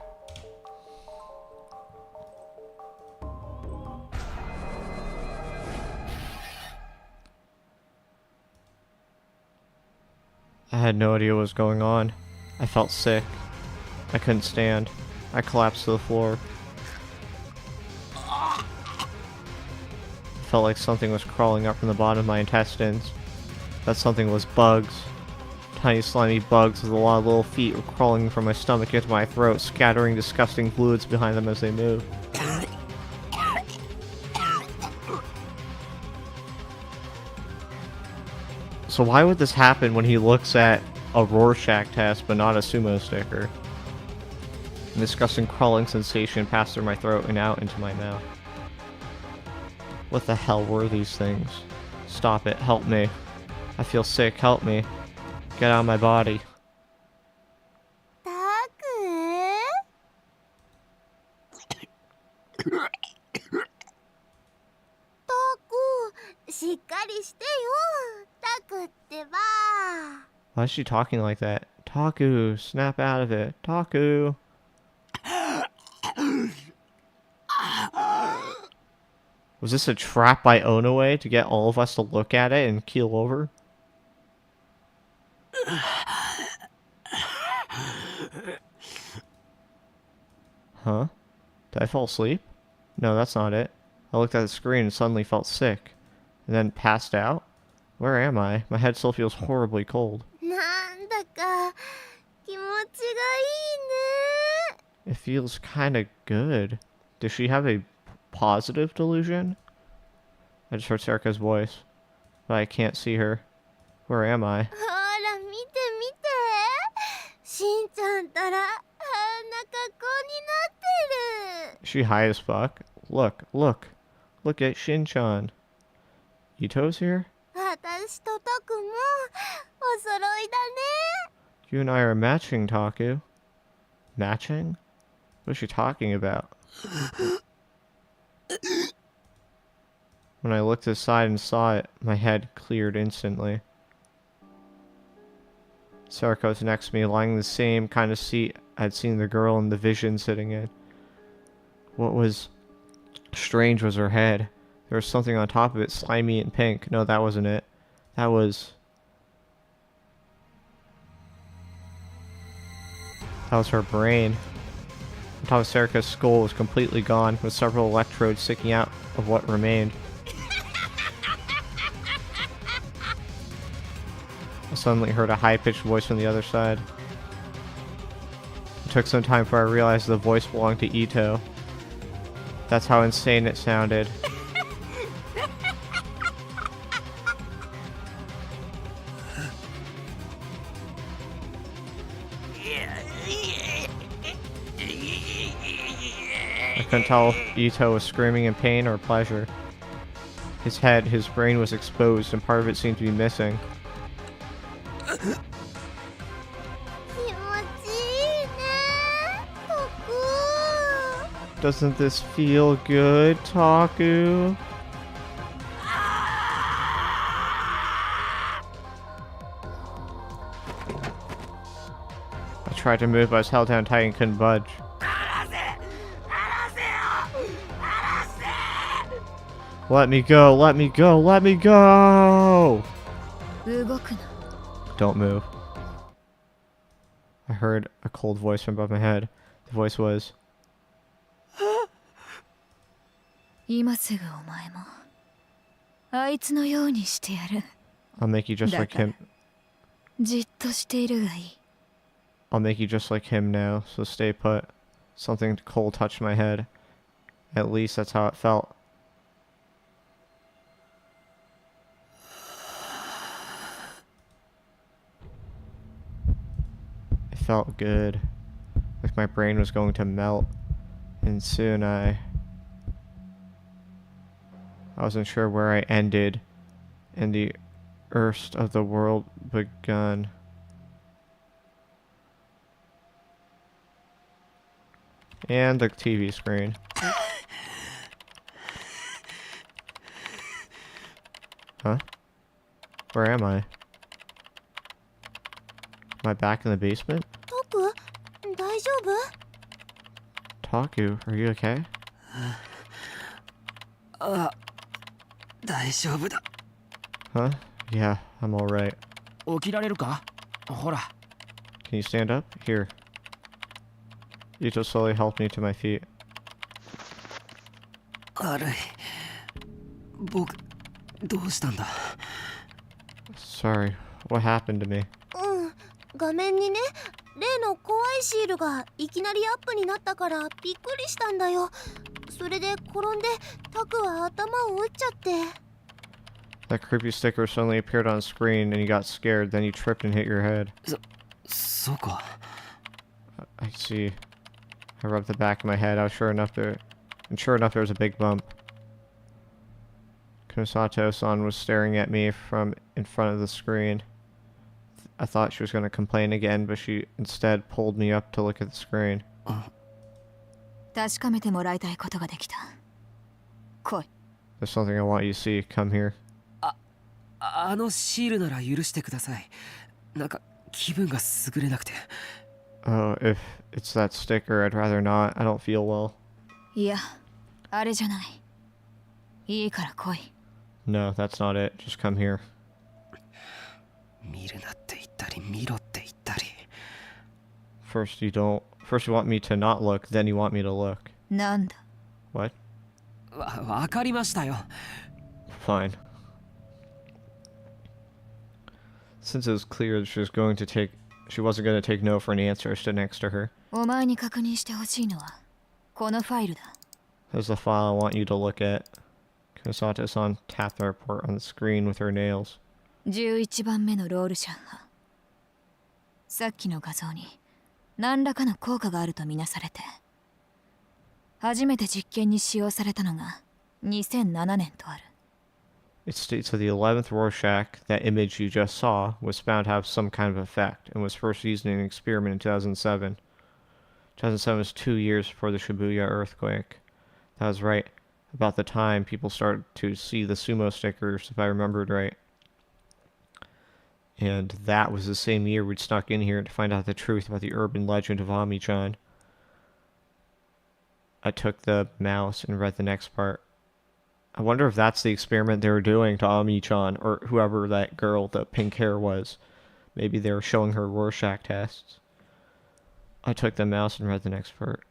I had no idea what was going on. I felt sick. I couldn't stand. I collapsed to the floor. Felt like something was crawling up from the bottom of my intestines. That something was bugs. Tiny slimy bugs with a lot of little feet were crawling from my stomach into my throat, scattering disgusting fluids behind them as they moved. So why would this happen when he looks at a Rorschach test but not a sumo sticker? An disgusting crawling sensation passed through my throat and out into my mouth. What the hell were these things? Stop it, help me. I feel sick, help me. Get out of my body. タクしっかりしてよタクってば Why is she talking like that? Taku, snap out of it. Taku. Was this a trap by Onoe to get all of us to look at it and keel over? Huh? Did I fall asleep? No, that's not it. I looked at the screen and suddenly felt sick. And then passed out? Where am I? My head still feels horribly cold. なんだか気持ちがいいね。 It feels kinda good. Does she have a positive delusion? I just heard Serica's voice, but I can't see her. Where am I? ほら見て見て。しんちゃんたらあんな格好になってる。 Is she high as fuck? Look, look. Look at Shin-chan. Ito's here? 私とタクもお揃いだね。 You and I are matching, Taku. Matching? What is she talking about? When I looked aside and saw it, my head cleared instantly. Sarako was next to me, lying in the same kind of seat I'd seen the girl in the vision sitting in. What was strange was her head. There was something on top of it, slimy and pink. No, that wasn't it. That was her brain. On top of Saraka's skull was completely gone, with several electrodes sticking out of what remained. I suddenly heard a high-pitched voice from the other side. It took some time before I realized the voice belonged to Ito. That's how insane it sounded. I couldn't tell if Ito was screaming in pain or pleasure. His head, his brain was exposed, and part of it seemed to be missing. 気持ちいいね。タク。 Doesn't this feel good, Taku? I tried to move, but I was held down tight and couldn't budge. Let me go, let me go, let me go! 動くな。 Don't move. I heard a cold voice from above my head. The voice was, 今すぐお前もあいつのようにしてやる。 I'll make you just like him. じっとしているがいい。 I'll make you just like him now, so stay put. Something cold touched my head. At least that's how it felt. It felt good. Like my brain was going to melt. And soon I wasn't sure where I ended. And the erst of the world begun. And the TV screen. Huh? Where am I? Am I back in the basement? タク、大丈夫？ Taku, are you okay? 大丈夫だ。 Huh? Yeah, I'm alright. 起きられるか？ほら。 Can you stand up? Here. Ito slowly helped me to my feet. 軽い。僕、どうしたんだ？ Sorry, what happened to me? うん、画面にね、例の怖いシールがいきなりアップになったからびっくりしたんだよ。それで転んでタクは頭を打っちゃって。 That creepy sticker suddenly appeared on screen and you got scared, then you tripped and hit your head. そうか。 I see. I rubbed the back of my head. Sure enough there was a big bump. Kunosato-san was staring at me from in front of the screen. I thought she was going to complain again, but she instead pulled me up to look at the screen. 確かめてもらいたいことができた。来い。 There's something I want you to see. Come here. あのシールなら許してください。なんか気分が優れなくて。 Oh, if it's that sticker, I'd rather not. I don't feel well. いや、あれじゃない。いいから来い。 No, that's not it. Just come here. 見るなって言ったりき見ろって言ったり。 First you want me to not look, then you want me to look. なんだ What? わかりましたよ。 Fine. Since it was clear that she wasn't going to take no for an answer, I stood next to her. お前に確認してほしいのはこのファイルだ。 There's the file I want you to look at. Kusato-san tapped the report on the screen with her nails. 11番目のロールシャッハ。さっきの画像に何らかの効果があるとみなされて、初めて実験に使用されたのが2007年とある。 It states that the 11th Rorschach, that image you just saw, was found to have some kind of effect and was first used in an experiment in 2007. 2007 was 2 years before the Shibuya earthquake. That was right about the time people started to see the sumo stickers, if I remembered right. And that was the same year we'd snuck in here to find out the truth about the urban legend of Ami-chan. I took the mouse and read the next part. I wonder if that's the experiment they were doing to Ami-chan, or whoever that girl, the pink hair was. Maybe they were showing her Rorschach tests. I took the mouse and read the next part.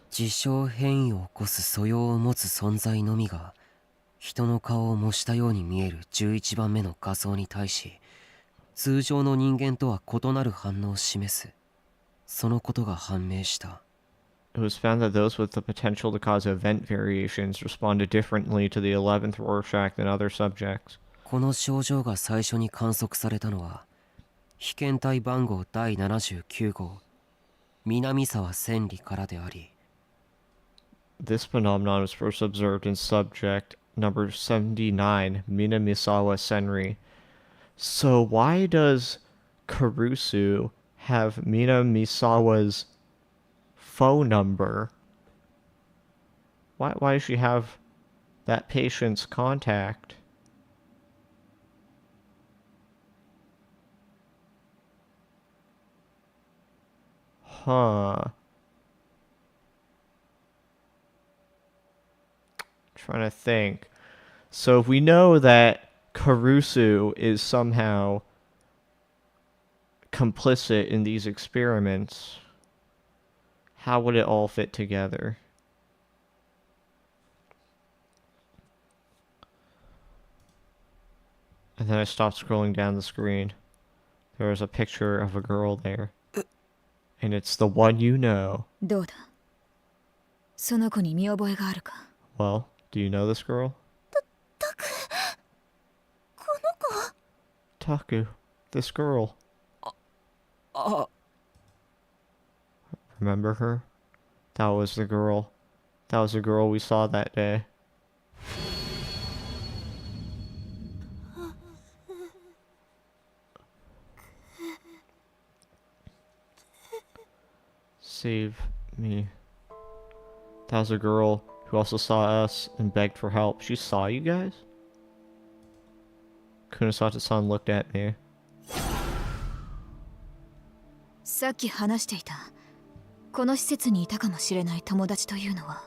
自称変異を起こす素養を持つ存在のみが人の顔を模したように見える11番目の画像に対し、通常の人間とは異なる反応を示す。そのことが判明した。 It was found that those with the potential to cause event variations responded differently to the 11th Rorschach than other subjects. この症状が最初に観測されたのは被験体番号第79号南沢千里からであり、 This phenomenon was first observed in subject number 79, Minamisawa Senri. So why does Karusu have Minamisawa's phone number? Why does she have that patient's contact? Huh. Trying to think. So if we know that Karusu is somehow complicit in these experiments, how would it all fit together? And then I stopped scrolling down the screen. There was a picture of a girl there. And it's the one you know. どうだその子に見覚えがあるか Well, do you know this girl? この子 Taku. This girl. あ、 Remember her? That was the girl. That was the girl we saw that day. Save me. That was a girl who also saw us and begged for help. She saw you guys? Kunosato-san looked at me. さっき話していたこの施設にいたかもしれない友達というのは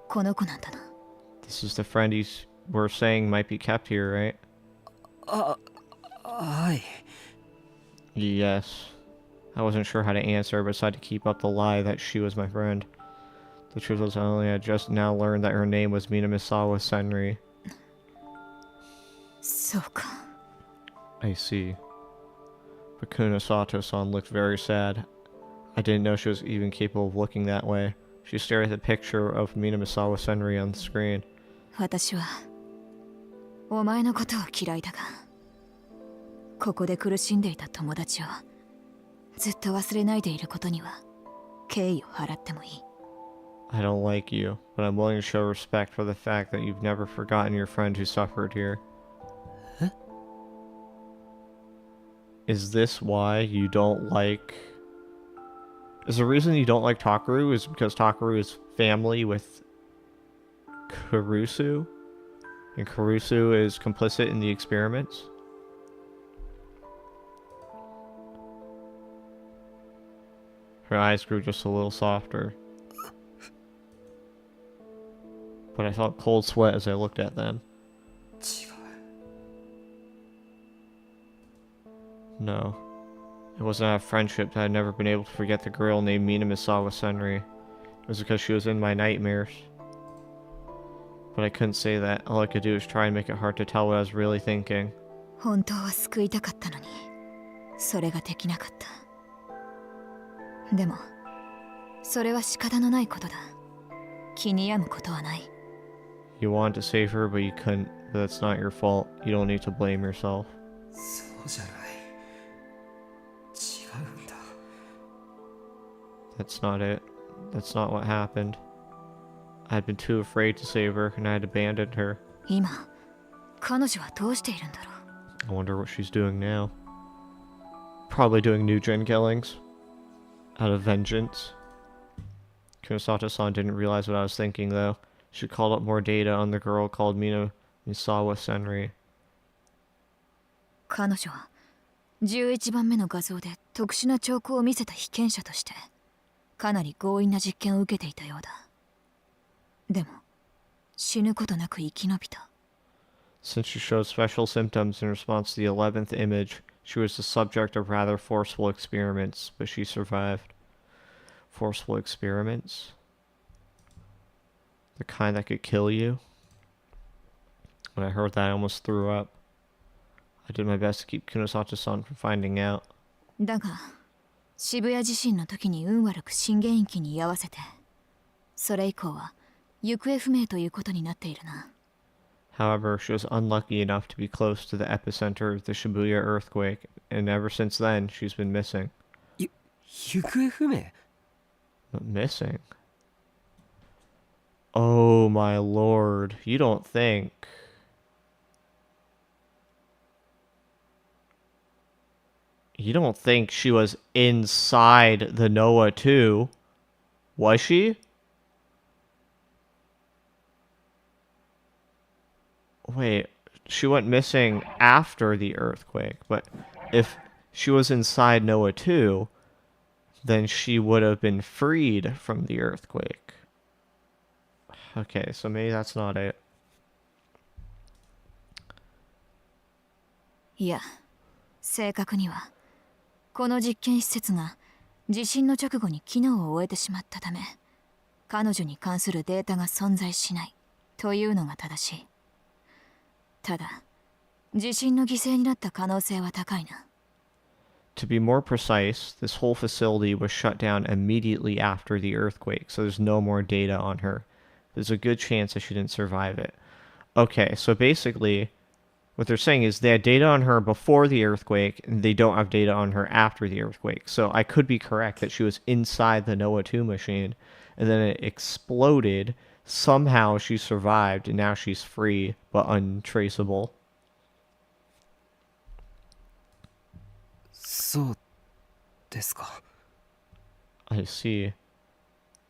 この子なんだな。 This is the friend you were saying might be kept here, right? あ、はい。 Yes. I wasn't sure how to answer, but decided to keep up the lie that she was my friend. The truth was I only had just now learned that her name was Minamisawa Senri. そうか I see. But Kunosato-san looked very sad. I didn't know she was even capable of looking that way. She stared at the picture of Minamisawa Senri on the screen. 私はお前のことを嫌いだがここで苦しんでいた友達をずっと忘れないでいることには敬意を払ってもいい。 I don't like you, but I'm willing to show respect for the fact that you've never forgotten your friend who suffered here. Huh? Is this why you don't like... Is the reason you don't like Takaru is because Takaru is family with Karusu? And Karusu is complicit in the experiments? Her eyes grew just a little softer. But I felt cold sweat as I looked at them. 違う。No. It wasn't out of friendship that I'd never been able to forget the girl named Mina Misawa Senri. It was because she was in my nightmares. But I couldn't say that. All I could do was try and make it hard to tell what I was really thinking. 本当は救いたかったのにそれができなかった。でもそれは仕方のないことだ。気に病むことはない。You wanted to save her, but you couldn't. But that's not your fault. You don't need to blame yourself. そうじゃない。違うんだ。That's not it. That's not what happened. I'd been too afraid to save her, and I'd abandoned her. 今彼女はどうしているんだろう。 I wonder what she's doing now. Probably doing new gen killings. Out of vengeance. Kunosato-san didn't realize what I was thinking, though. She called up more data on the girl called Mina Misawa Senri. 彼女は11番目の画像で特殊な兆候を見せた被験者としてかなり強引な実験を受けていたようだ。でも死ぬことなく生き延びた。 Since she showed special symptoms in response to the 11th image, she was the subject of rather forceful experiments, but she survived. Forceful experiments? The kind that could kill you? When I heard that, I almost threw up. I did my best to keep Kunosato-san from finding out. だが渋谷地震の時に運悪く震源域に居合わせてそれ以降は行方不明ということになっているな。 However, she was unlucky enough to be close to the epicenter of the Shibuya earthquake, and ever since then, she's been missing. 行方不明？ But missing? Oh my lord, you don't think... You don't think she was inside the Noah too? Was she? Wait, she went missing after the earthquake, but if she was inside Noah too, then she would have been freed from the earthquake. Okay, so maybe that's not it. いや正確にはこの実験施設が地震の直後に機能を終えてしまったため彼女に関するデータが存在しないというのが正しい。ただ地震の犠牲になった可能性は高いな。 To be more precise, this whole facility was shut down immediately after the earthquake, so there's no more data on her. There's a good chance that she didn't survive it. Okay, so basically, what they're saying is they had data on her before the earthquake, and they don't have data on her after the earthquake. So I could be correct that she was inside the Noah 2 machine, and then it exploded. Somehow she survived, and now she's free, but untraceable. そうですか。 I see.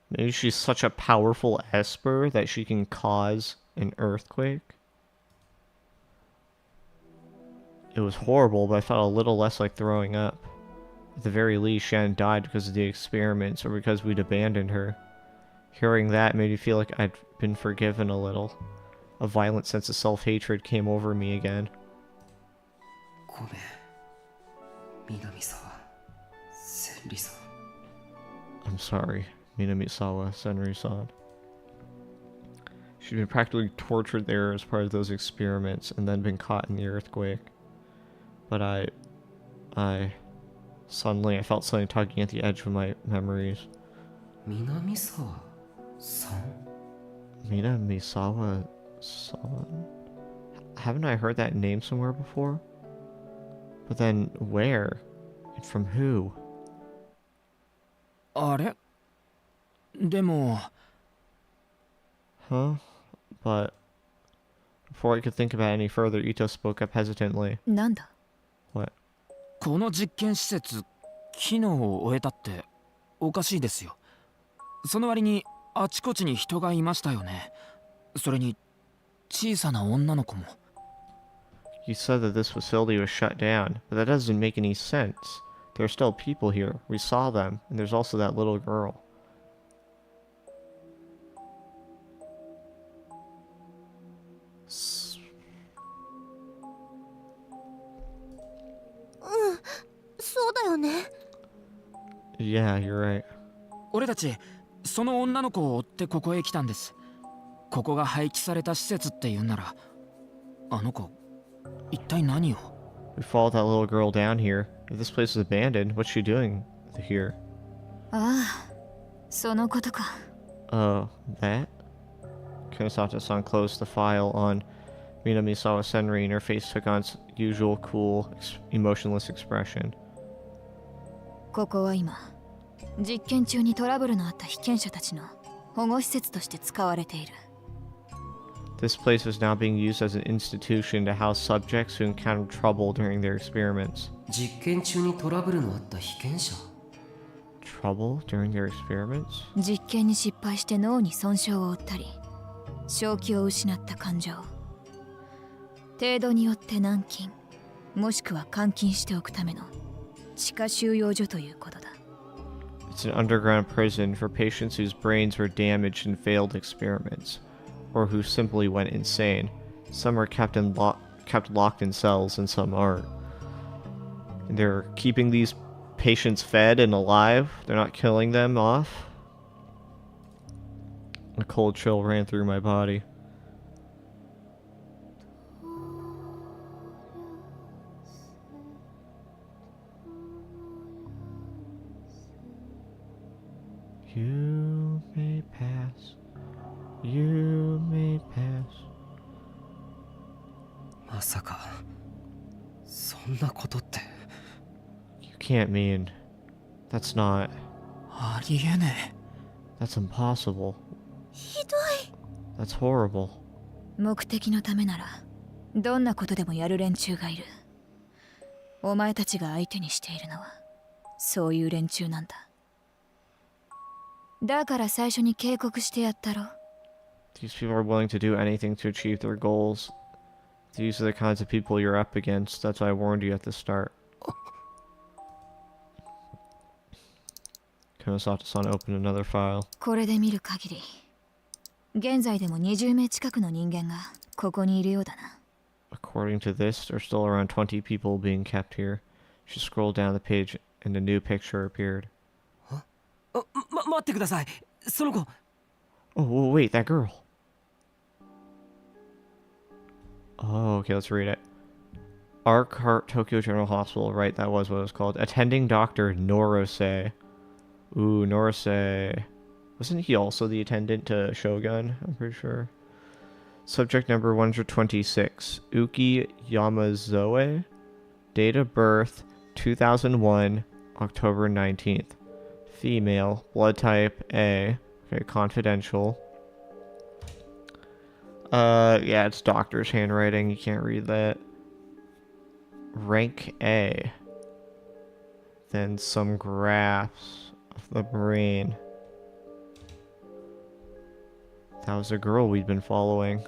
Maybe she's such a powerful esper that she can cause an earthquake? It was horrible, but I felt a little less like throwing up. At the very least, she hadn't died because of the experiments or because we'd abandoned her. Hearing that made me feel like I'd been forgiven a little. A violent sense of self-hatred came over me again. ごめん。南沢、千里さん。 I'm sorry, Minamisawa Senri-san. She'd been practically tortured there as part of those experiments and then been caught in the earthquake. But suddenly I felt something tugging at the edge of my memories. 南沢さん？ Minamisawa-san? Haven't I heard that name somewhere before? But then where? And from who? あれでも Huh? But before I could think about it any further, Ito spoke up hesitantly. なんだ What? この実験施設機能を終えたっておかしいですよ。その割にあちこちに人がいましたよね。それに小さな女の子も。 You said that this facility was shut down, but that doesn't make any sense. There are still people here. We saw them, and there's also that little girl. Yeah, you're right. 俺たちその女の子を追ってここへ来たんです。ここが廃棄された施設って言うなら、あの子一体何を？ We followed that little girl down here. If this place is abandoned, what's she doing here? ああ、そのことか。 That? Kunosato-san closed the file on Minamisawa Senri and her face took on its usual cool, emotionless expression. ここは今、実験中にトラブルのあった被験者たちの保護施設として使われている。 This place is now being used as an institution to house subjects who encounter trouble during their experiments. 実験中にトラブルのあった被験者？ Trouble during their experiments? 実験に失敗して脳に損傷を負ったり、正気を失った感情、程度によって軟禁、もしくは監禁しておくための地下収容所ということだ。 It's an underground prison for patients whose brains were damaged in failed experiments, or who simply went insane. Some are kept locked in cells and some aren't. And they're keeping these patients fed and alive. They're not killing them off. A cold chill ran through my body. You may pass. You may pass. まさかそんなことって。 You can't mean. That's not. ありえねえ。 That's impossible. ひどい。 That's horrible. 目的のためならどんなことでもやる連中がいる。お前たちが相手にしているのはそういう連中なんだ。だから最初に警告してやったろ。 These people are willing to do anything to achieve their goals. These are the kinds of people you're up against. That's why I warned you at the start. Kunosato-san opened another file. これで見る限り、現在でも20名近くの人間がここにいるようだな。 According to this, there's still around 20 people being kept here. She scrolled down the page and a new picture appeared. 待ってください。その子。 Oh, wait, that girl. Oh, okay, let's read it. Arc Heart Tokyo General Hospital, right, that was what it was called. Attending Doctor Norose. Ooh, Norose. Wasn't he also the attendant to Shogun? I'm pretty sure. Subject number 126. Uki Yamazoe. Date of birth 2001, October 19th. Female. Blood type A. Okay, confidential. Yeah, it's doctor's handwriting. You can't read that. Rank A. Then some graphs of the brain. That was a girl we'd been following.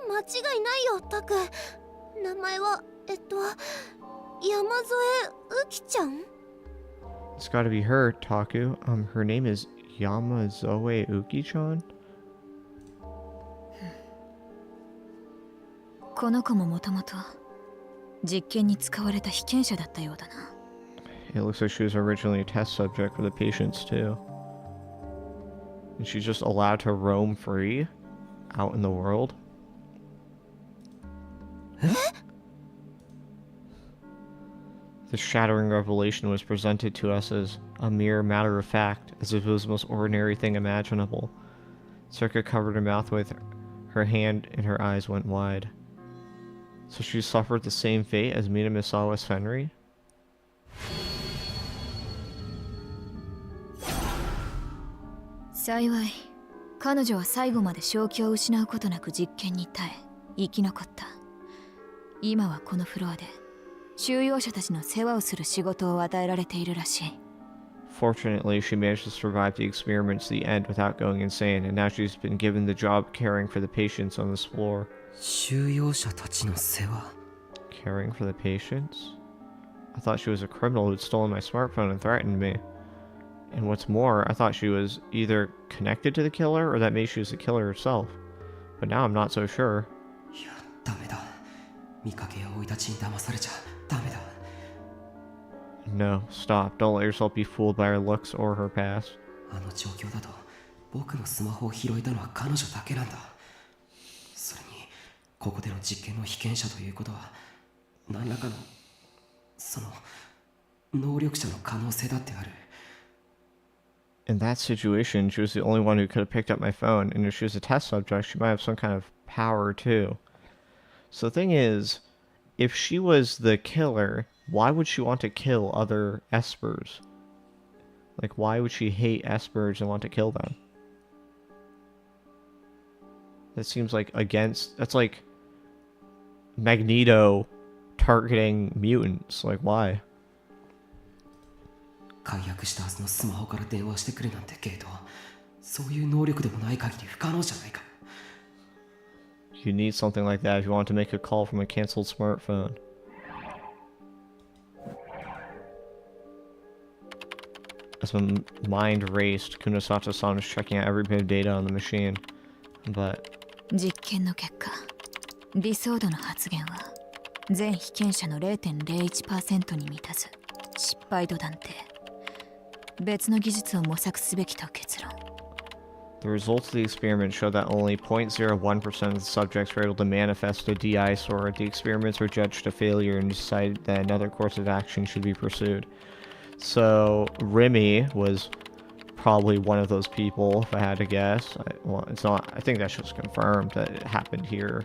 間違いないよ、タク。名前は山添うきちゃん。 It's gotta be her, Taku. Her name is Yamazoe Uki-chan? この子ももともと実験に使われた被験者だったようだな。 It looks like she was originally a test subject for the patients, too. And she's just allowed to roam free out in the world? The shattering revelation was presented to us as a mere matter of fact, as if it was the most ordinary thing imaginable. Circa covered her mouth with her hand and her eyes went wide. So she suffered the same fate as Minamisawa Senri? 幸い、彼女は最後まで正気を失うことなく実験に耐え、生き残った。今はこのフロアで収容者たちの世話をする仕事を与えられているらしい。 Fortunately, she managed to survive the experiments to the end without going insane, and now she's been given the job caring for the patients on this floor. 収容者たちの世話。 Caring for the patients? I thought she was a criminal who'd stolen my smartphone and threatened me. And what's more, I thought she was either connected to the killer or that maybe she was the killer herself. But now I'm not so sure. いや、ダメだ。見かけや生い立ちに騙されちゃダメだ。No, stop. Don't let yourself be fooled by her looks or her past. あの状況だと僕のスマホを拾えたのは彼女だけなんだ。それにここでの実験の被験者ということは何らかのその能力者の可能性だってある。 In that situation, she was the only one who could have picked up my phone, and if she was a test subject, she might have some kind of power too. So the thing is, if she was the killer, why would she want to kill other espers? Like, why would she hate espers and want to kill them? That seems like against... That's like Magneto targeting mutants. Like, why? 解約したはずのスマホから電話してくれなんてゲート、そういう能力でもない限り不可能じゃないか。 You need something like that if you want to make a call from a canceled smartphone. As my mind raced, Kunosato-san was checking out every bit of data on the machine. But 実験の結果、理想度の発言は全被験者の 0.01% に満たず失敗と断定。別の技術を模索すべきと結論。 the results of the experiment showed that only 0.01% of the subjects were able to manifest a DI sword. The experiments were judged a failure and decided that another course of action should be pursued. So Remy was probably one of those people, if I had to guess. Well, it's not. I think that's just confirmed that it happened here.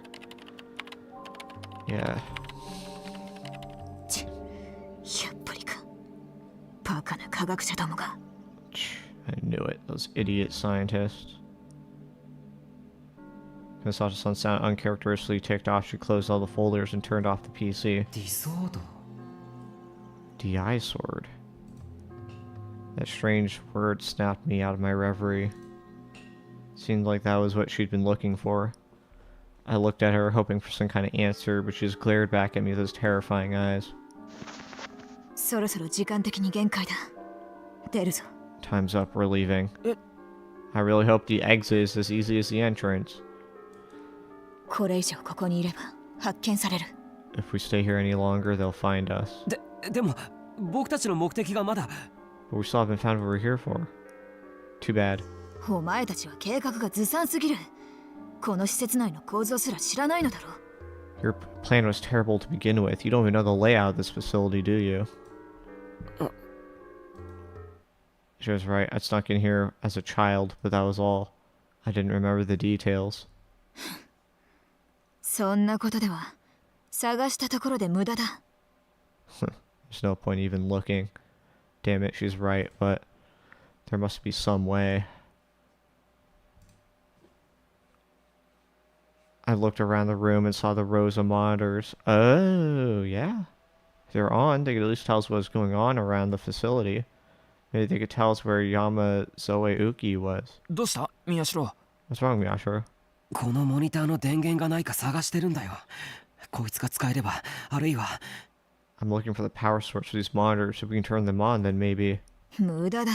Yeah. やっぱりか。バカな科学者どもが。 I knew it. Those idiot scientists. Kunosato-san sounded uncharacteristically ticked off. She closed all the folders and turned off the PC. 理想度 DI sword. That strange word snapped me out of my reverie. Seemed like that was what she'd been looking for. I looked at her, hoping for some kind of answer, but she just glared back at me with those terrifying eyes. そろそろ時間的に限界だ。出るぞ。 Time's up, we're leaving. I really hope the exit is as easy as the entrance. これ以上ここにいれば発見される。 If we stay here any longer, they'll find us. でも僕たちの目的がまだ。 But we still haven't found what we're here for. Too bad. お前たちは計画がずさんすぎる。この施設内の構造すら知らないのだろう。 Your plan was terrible to begin with. You don't even know the layout of this facility, do you? She was right. I snuck in here as a child, but that was all. I didn't remember the details. そんなことでは探したところで無駄だ。 There's no point even looking. Damn it, she's right, but there must be some way. I looked around the room and saw the rows of monitors. Oh, yeah. If they're on, they could at least tell us what's going on around the facility. Maybe they could tell us where Yamazoe Uki was. どうした宮代？ What's wrong, Miyashiro? このモニターの電源がないか探してるんだよ。こいつが使えれば、あるいは I'm looking for the power source for these monitors. If we can turn them on, then maybe... 無駄だ。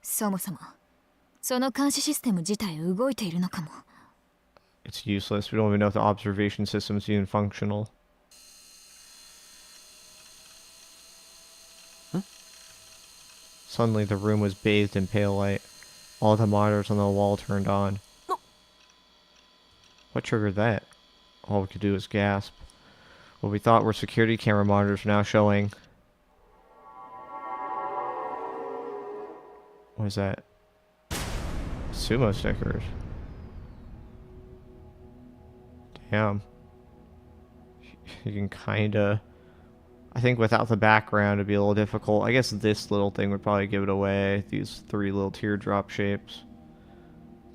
そもそもその監視システム自体動いているのかも。 It's useless. We don't even know if the observation system is even functional. Suddenly, the room was bathed in pale light. All the monitors on the wall turned on. What triggered that? All we could do was gasp. What we thought were security camera monitors are now showing... What is that? Sumo stickers. Damn. You can kinda... I think without the background it'd be a little difficult. I guess this little thing would probably give it away. These three little teardrop shapes.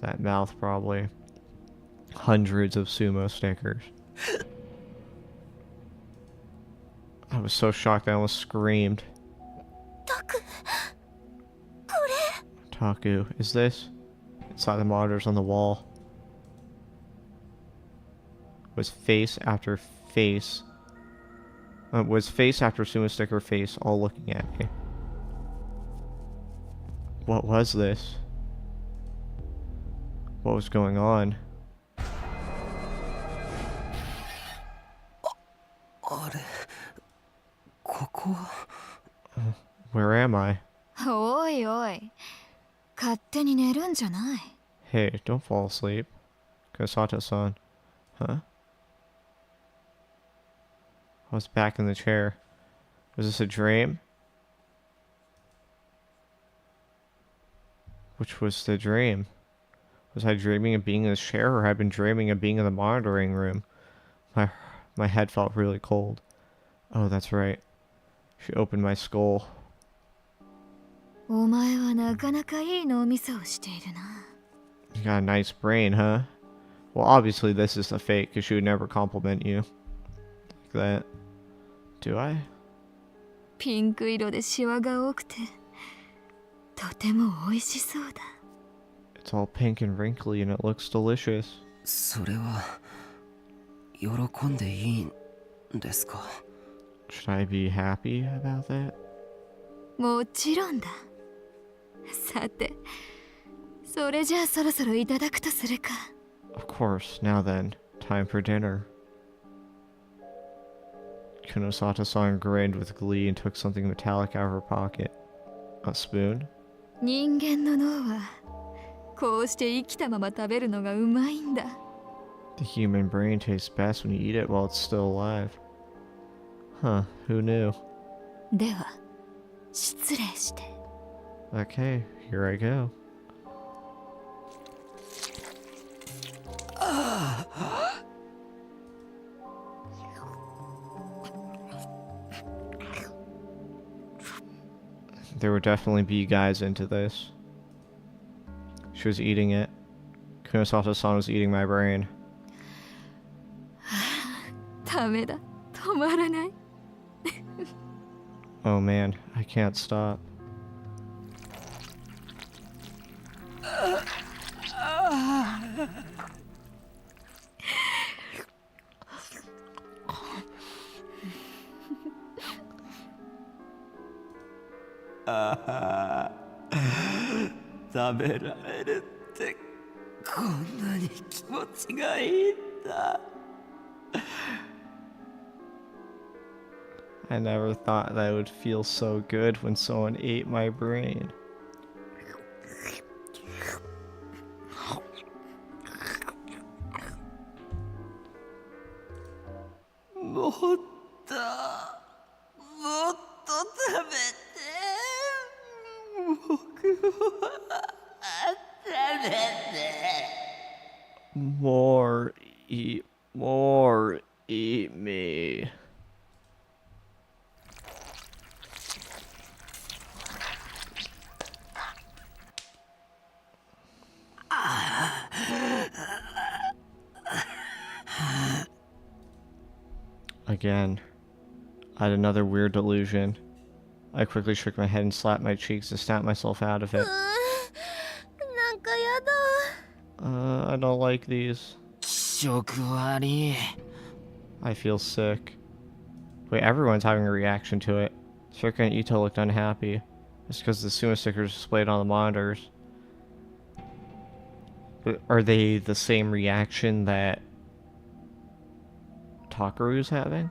That mouth probably. Hundreds of sumo stickers. I was so shocked I almost screamed. Taku, is this? Inside the monitors on the wall. Was face after face. Was face after sumo sticker face all looking at me. What was this? What was going on? あれ、ここは Where am I? おいおい、勝手に寝るんじゃない。 Hey, don't fall asleep. Kosata-san. Huh? I was back in the chair. Was this a dream? Which was the dream? Was I dreaming of being in this chair, or had I been dreaming of being in the monitoring room? My head felt really cold. Oh, that's right. She opened my skull. お前はなかなかいい脳みそをしているな。 You got a nice brain, huh? Well, obviously this is a fake, because she would never compliment you like that. Do I? ピンク色でシワが多くて、とても美味しそうだ。 It's all pink and wrinkly and it looks delicious. それは喜んでいいんですか？ Should I be happy about that? もちろんだ。さて、それじゃあそろそろいただくとするか。 Of course. Now then, time for dinner. Kunosata-san grinned with glee and took something metallic out of her pocket. A spoon? 人間の脳はこうして生きたまま食べるのがうまいんだ。 The human brain tastes best when you eat it while it's still alive. Huh, who knew? では、失礼して。 Okay, here I go. There would definitely be guys into this. She was eating it. Kunosata-san was eating my brain. ダメだ、止まらない。 Oh man, I can't stop. I never thought that I would feel so good when someone ate my brain. More, eat me. Again, I had another weird delusion. I quickly shook my head and slapped my cheeks to snap myself out of it. なんかやだ。 I don't like these. 気色悪い。 I feel sick. Wait, everyone's having a reaction to it. Circa and Ito looked unhappy. It's because the sumo stickers displayed on the monitors. But are they the same reaction that Takaru's having?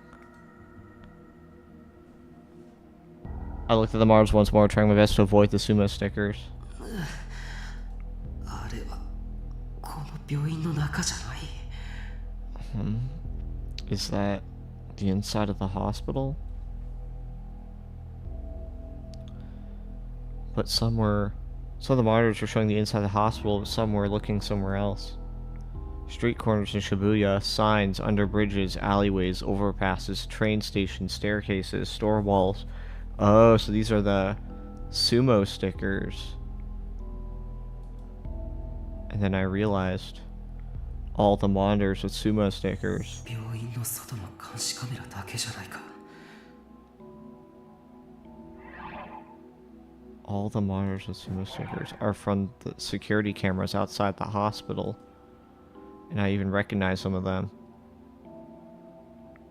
I looked at the monitors once more, trying my best to avoid the sumo stickers. あれはこの病院の中じゃない。Is that the inside of the hospital? But some of the monitors were showing the inside of the hospital, but some were looking somewhere else. Street corners in Shibuya, signs under bridges, alleyways, overpasses, train stations, staircases, store walls. Oh, so these are the sumo stickers. And then I realized all the monitors with sumo stickers. 病院の外の監視カメラだけじゃないか。All the monitors with sumo stickers are from the security cameras outside the hospital. And I even recognize some of them.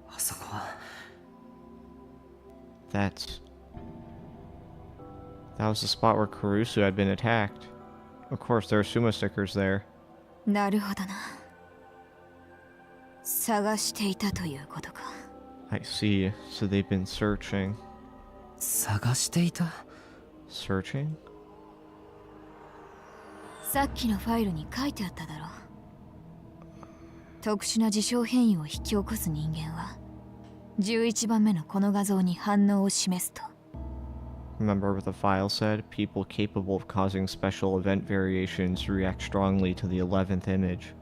あそこは That was the spot where Kurusu had been attacked. Of course, there are sumo stickers there. なるほどな。探していたということか。 I see. So they've been searching. 探していた。 Searching? さっきのファイルに書いてあっただろ。特殊な事象変異を引き起こす人間は11番目のこの画像に反応を示すと。 Remember what the file said? People capable of causing special event variations react strongly to the 11th image.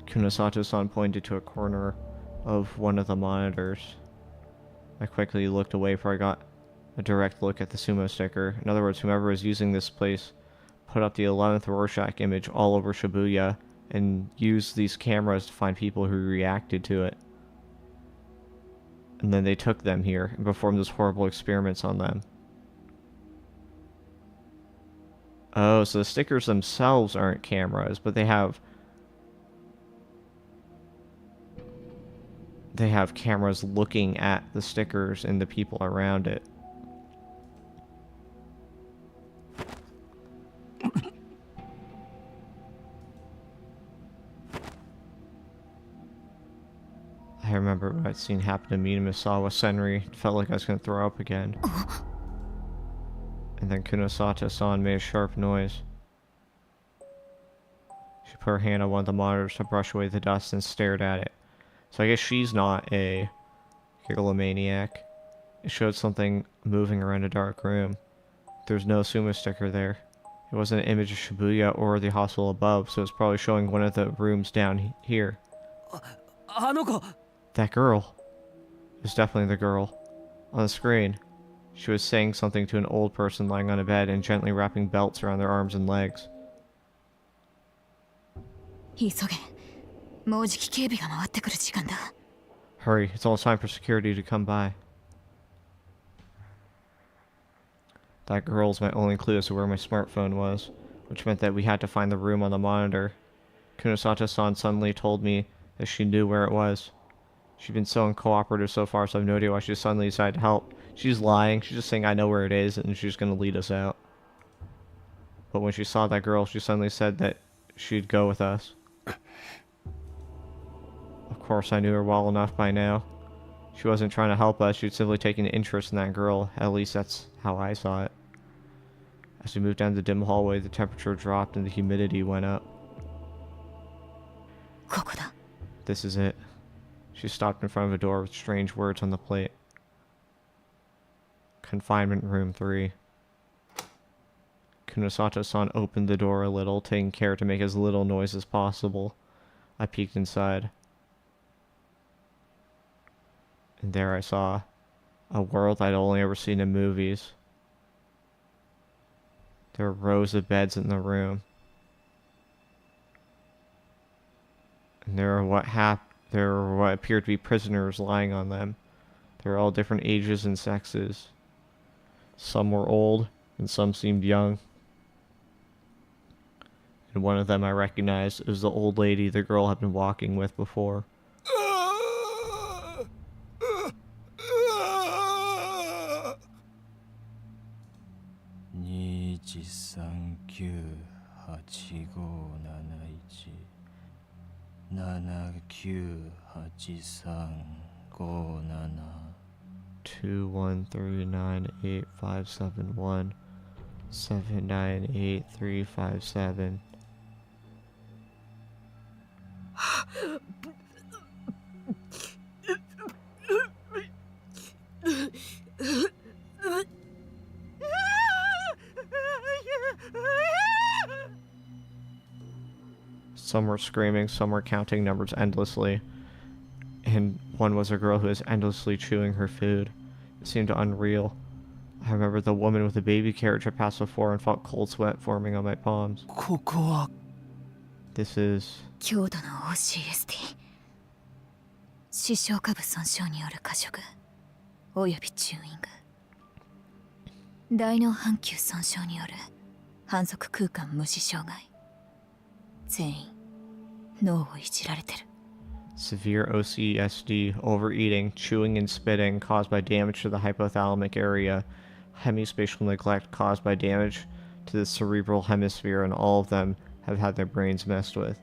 Kunosato-san pointed to a corner of one of the monitors. I quickly looked away before I got a direct look at the sumo sticker. In other words, whomever was using this place put up the 11th Rorschach image all over Shibuya and used these cameras to find people who reacted to it. And then they took them here and performed those horrible experiments on them. Oh, so the stickers themselves aren't cameras, but they have cameras looking at the stickers and the people around it. I remember what I'd seen happen to me to Misawa Senri. It felt like I was going to throw up again. And then Kunosato-san made a sharp noise. She put her hand on one of the monitors to brush away the dust and stared at it. So I guess she's not a gigalomaniac. It showed something moving around a dark room. There's no sumo sticker there. It wasn't an image of Shibuya or the hospital above, so it's probably showing one of the rooms down here. あの子。 That girl. It was definitely the girl. On the screen, she was saying something to an old person lying on a bed and gently wrapping belts around their arms and legs. 急げ。もうじき警備が回ってくる時間だ。 Hurry, it's almost time for security to come by. That girl's my only clue as to where my smartphone was, which meant that we had to find the room on the monitor. Kunosato-san suddenly told me that she knew where it was. She'd been so uncooperative so far, so I have no idea why she suddenly decided to help. She's lying, she's just saying I know where it is, and she's gonna lead us out. But when she saw that girl, she suddenly said that she'd go with us. Of course, I knew her well enough by now. She wasn't trying to help us, she'd simply taken an interest in that girl. At least that's how I saw it. As we moved down the dim hallway, the temperature dropped and the humidity went up. ここだ。 This is it. She stopped in front of a door with strange words on the plate. Confinement room 3. Kunosato-san opened the door a little, taking care to make as little noise as possible. I peeked inside. And there I saw a world I'd only ever seen in movies. There were rows of beds in the room. And there were what appeared to be prisoners lying on them. They were all different ages and sexes. Some were old, and some seemed young. And one of them I recognized as the old lady the girl had been walking with before. 213985717983571 7983557. Some were screaming, some were counting numbers endlessly, and one was a girl who was endlessly chewing her food. It seemed unreal. I remember the woman with the baby carriage I passed before and felt cold sweat forming on my palms. ここは This is... 強度の OCST。視床下部損傷による過食およびチューイング。大脳半球損傷による反則空間無視障害。全員脳をいじられてる。 severe OCSD, overeating, chewing and spitting caused by damage to the hypothalamic area, hemispatial neglect caused by damage to the cerebral hemisphere, and all of them have had their brains messed with.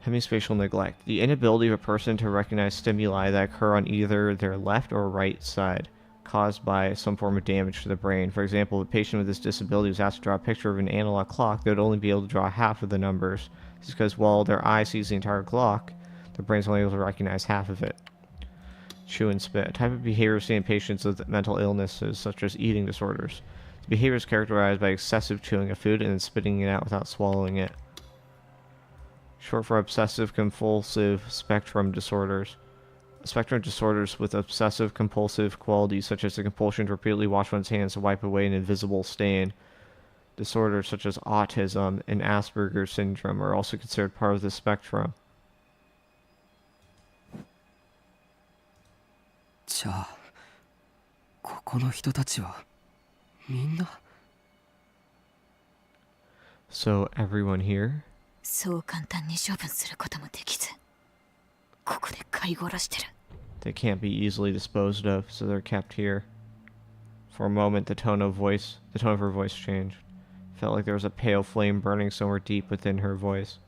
Hemispatial neglect. The inability of a person to recognize stimuli that occur on either their left or right side, caused by some form of damage to the brain. For example, if a patient with this disability was asked to draw a picture of an analog clock, they would only be able to draw half of the numbers. This is because while their eye sees the entire clock, their brain's only able to recognize half of it. Chew and spit. A type of behavior seen in patients with mental illnesses, such as eating disorders. The behavior is characterized by excessive chewing of food and then spitting it out without swallowing it. Short for obsessive compulsive spectrum disorders. A spectrum of disorders with obsessive compulsive qualities, such as the compulsion to repeatedly wash one's hands to wipe away an invisible stain. Disorders such as autism and Asperger's syndrome are also considered part of the spectrum. じゃあここの人たちはみんな So everyone here? そう簡単に処分することもできず、ここで飼い殺してる。 They can't be easily disposed of, so they're kept here. For a moment, the tone of her voice changed. It felt like there was a pale flame burning somewhere deep within her voice.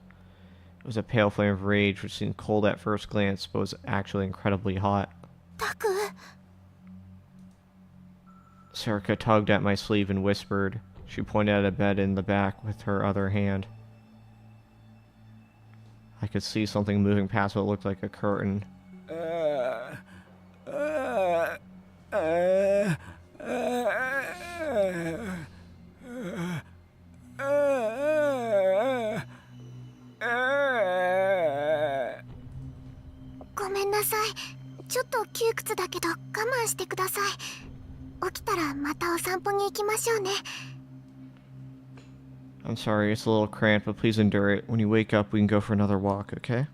It was a pale flame of rage, which seemed cold at first glance, but was actually incredibly hot. タク Sarika tugged at my sleeve and whispered. She pointed at a bed in the back with her other hand. I could see something moving past what looked like a curtain. I'm sorry, it's a little cramped, but please endure it. When you wake up, we can go for another walk, okay?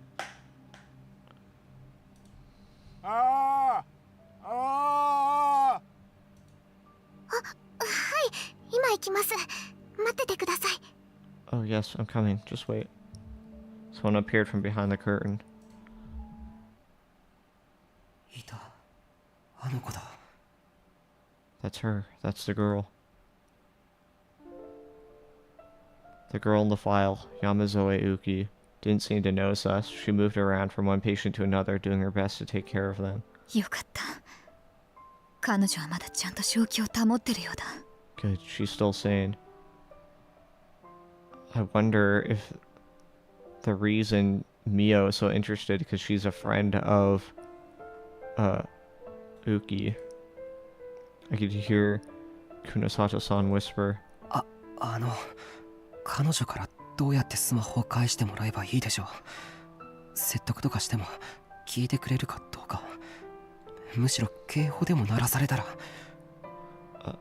Oh yes, I'm coming. Just wait. Someone appeared from behind the curtain. いたあの子だ That's her. That's the girl. The girl in the file, Yamazoe Uki, didn't seem to notice us. She moved around from one patient to another, doing her best to take care of them. よかった。彼女はまだちゃんと正気を保ってるようだ。 Good, she's still sane. I wonder if the reason Mio is so interested because she's a friend of Uki. I could hear Kunosato-san whisper. 彼女からどうやってスマホを返してもらえばいいでしょう。説得とかしても聞いてくれるかどうか。むしろ警報でも鳴らされたら。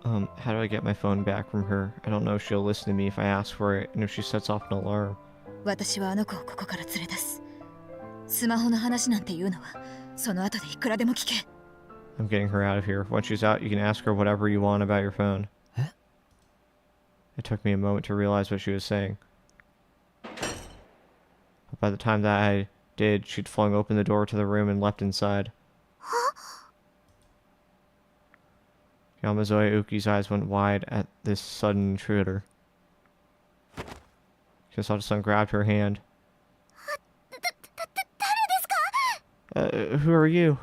How do I get my phone back from her? I don't know if she'll listen to me if I ask for it, and if she sets off an alarm. 私はあの子をここから連れ出す。スマホの話なんて言うのは、その後でいくらでも聞け。I'm getting her out of here. Once she's out, you can ask her whatever you want about your phone. It took me a moment to realize what she was saying. But by the time that I did, she'd flung open the door to the room and leapt inside. Yamazoe Uki's eyes went wide at this sudden intruder. Kunosato-san grabbed her hand. Who are you?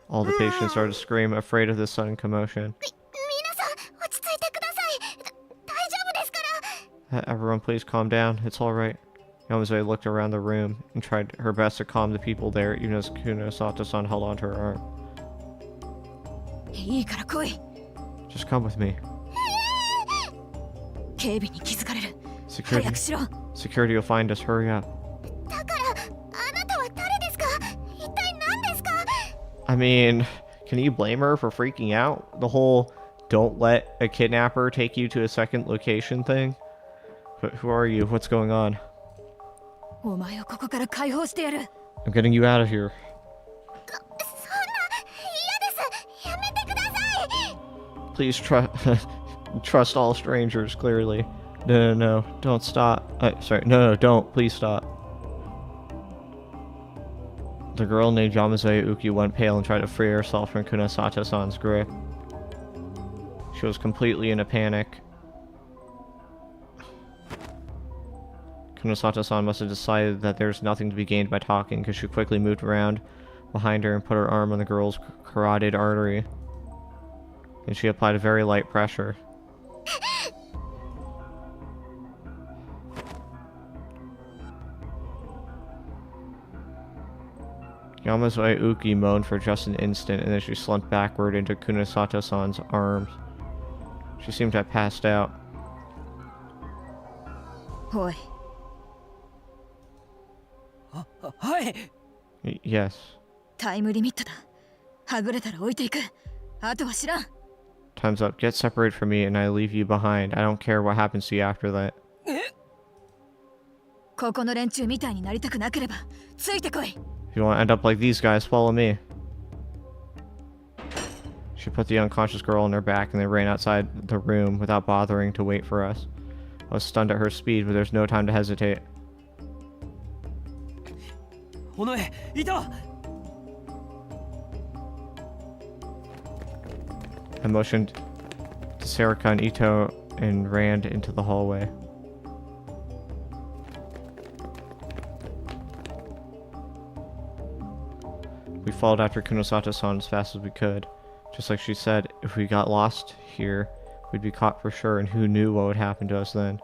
All the patients started to scream, afraid of this sudden commotion. Everyone, please calm down. It's alright. Yamazoe looked around the room and tried her best to calm the people there, even as Kunosato-san held onto her arm. いいから来い。 Just come with me. 警備に気づかれる。 Security, 早くしろ。 security will find us. Hurry up. I mean, can you blame her for freaking out? The whole don't let a kidnapper take you to a second location thing? But who are you? What's going on? お前をここから解放してやる。 I'm getting you out of here. Please trust all strangers, clearly. No, don't stop. Sorry, no, don't. Please stop. The girl named Yamazoe Uki went pale and tried to free herself from Kunosato-san's grip. She was completely in a panic. Kunosato-san must have decided that there's nothing to be gained by talking, because she quickly moved around behind her and put her arm on the girl's carotid artery. And she applied a very light pressure. Yamazoe Uki moaned for just an instant, and then she slumped backward into Kunosato-san's arms. She seemed to have passed out. おい はい。 Yes. タイムリミットだはぐれたら置いていくあとは知らん Time's up. Get separated from me and I leave you behind. I don't care what happens to you after that. ここの連中みたいになりたくなければついてこい If you don't want to end up like these guys, follow me. She put the unconscious girl on her back and then ran outside the room without bothering to wait for us. I was stunned at her speed, but there's no time to hesitate. 尾上いた。 I motioned to Sarika and Ito and ran into the hallway. We followed after Kunosato-san as fast as we could. Just like she said, if we got lost here, we'd be caught for sure, and who knew what would happen to us then.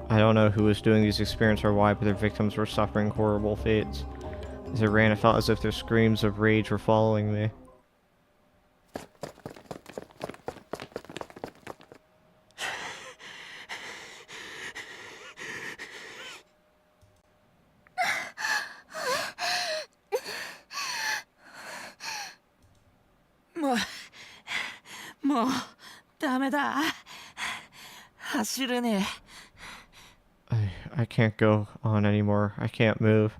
I don't know who was doing these experiments or why, but their victims were suffering horrible fates. As I ran, it felt as if their screams of rage were following me. Mo, もうダメだ。走れねえ。 I can't go on anymore. I can't move.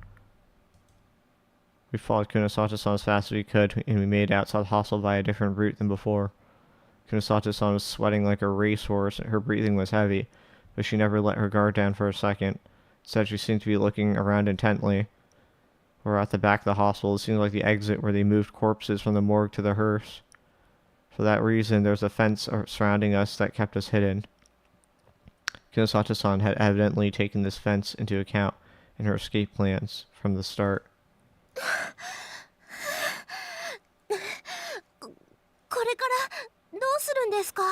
We followed Kunosato-san as fast as we could, and we made it outside the hostel by a different route than before. Kunosato-san was sweating like a racehorse, and her breathing was heavy, but she never let her guard down for a second. Instead, she seemed to be looking around intently. We're at the back of the hospital. It seemed like the exit where they moved corpses from the morgue to the hearse. For that reason, there was a fence surrounding us that kept us hidden. Kunosato-san had evidently taken this fence into account in her escape plans from the start. これからどうするんですか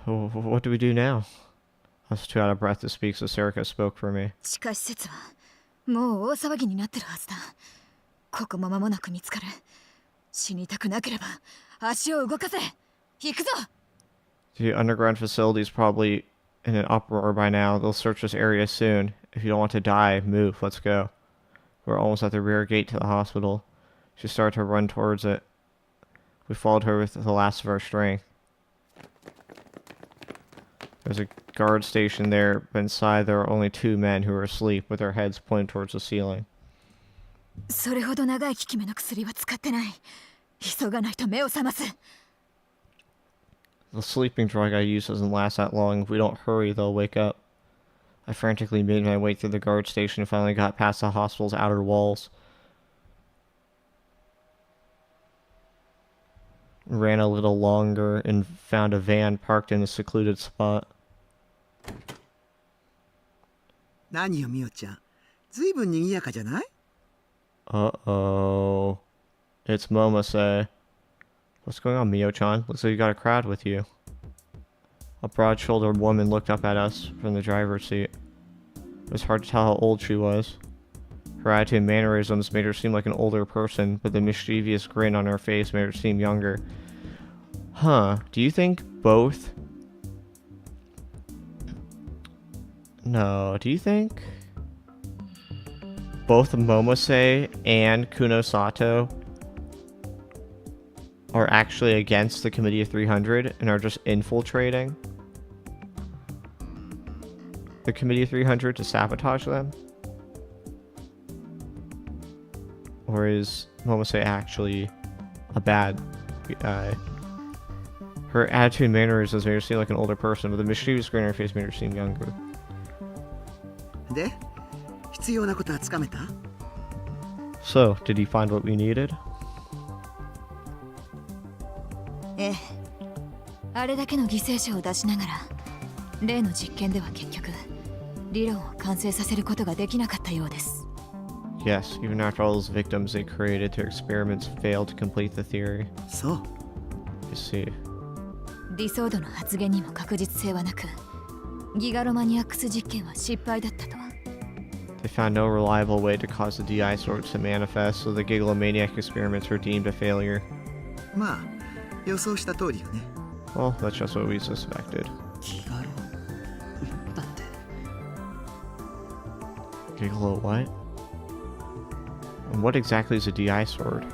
What do we do now? I was too out of breath to speak, so Sarika spoke for me. 地下施設はもう大騒ぎになってるはずだここも間もなく見つかる死にたくなければ足を動かせ行くぞ The underground facility is probably in an uproar by now. They'll search this area soon. If you don't want to die, move. Let's go. We're almost at the rear gate to the hospital. She started to run towards it. We followed her with the last of our strength. There's a guard station there, but inside there are only 2 men who are asleep with their heads pointed towards the ceiling. それほど長い効き目の薬は使ってない急がないと目を覚ます The sleeping drug I use doesn't last that long. If we don't hurry, they'll wake up. I frantically made my way through the guard station and finally got past the hospital's outer walls. Ran a little longer and found a van parked in a secluded spot. 何よみおちゃん、ずいぶん賑やかじゃない？ Uh-oh. It's Momose. What's going on, Mio-chan? Looks like you got a crowd with you. A broad-shouldered woman looked up at us from the driver's seat. It was hard to tell how old she was. Her attitude and mannerisms made her seem like an older person, but the mischievous grin on her face made her seem younger. Huh, do you think both... No, do you think... both Momose and Kunosato are actually against the Committee of 300 and are just infiltrating the Committee of 300 to sabotage them? Or is Momose actually a bad guy? Her attitude and mannerisms made her seem like an older person, but the mischievous grin on her face made her seem younger. で、必要なことはつかめた？ So, did he find what we needed? ええ、あれだけの犠牲者を出しながら例の実験では結局理論を完成させることができなかったようです。 Yes, even after all those victims they created, their experiments failed to complete the theory. そう。 You see. 理想度の発言にも確実性はなく、ギガロマニアックス実験は失敗だったと。 They found no reliable way to cause the DI sorts to manifest, so the Gigalomaniac experiments were deemed a failure. まあ、予想した通りよね。 Well, that's just what we suspected. ギガロだって Gigalo what? And what exactly is a DI sword?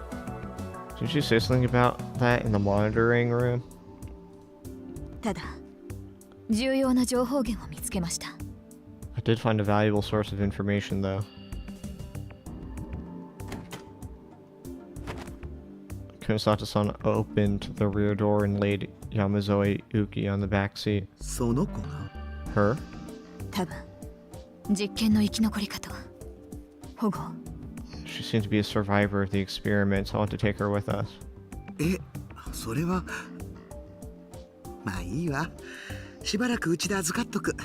Didn't you say something about that in the monitoring room? ただ、重要な情報源を見つけました。 I did find a valuable source of information, though. Kunosato-san opened the rear door and laid Yamazoe Uki on the back seat. その子が Her? 多分、実験の生き残りかと。保護。 She seemed to be a survivor of the experiments. I want to take her with us. え、それはまあいいわ。しばらくうちで預かっとく。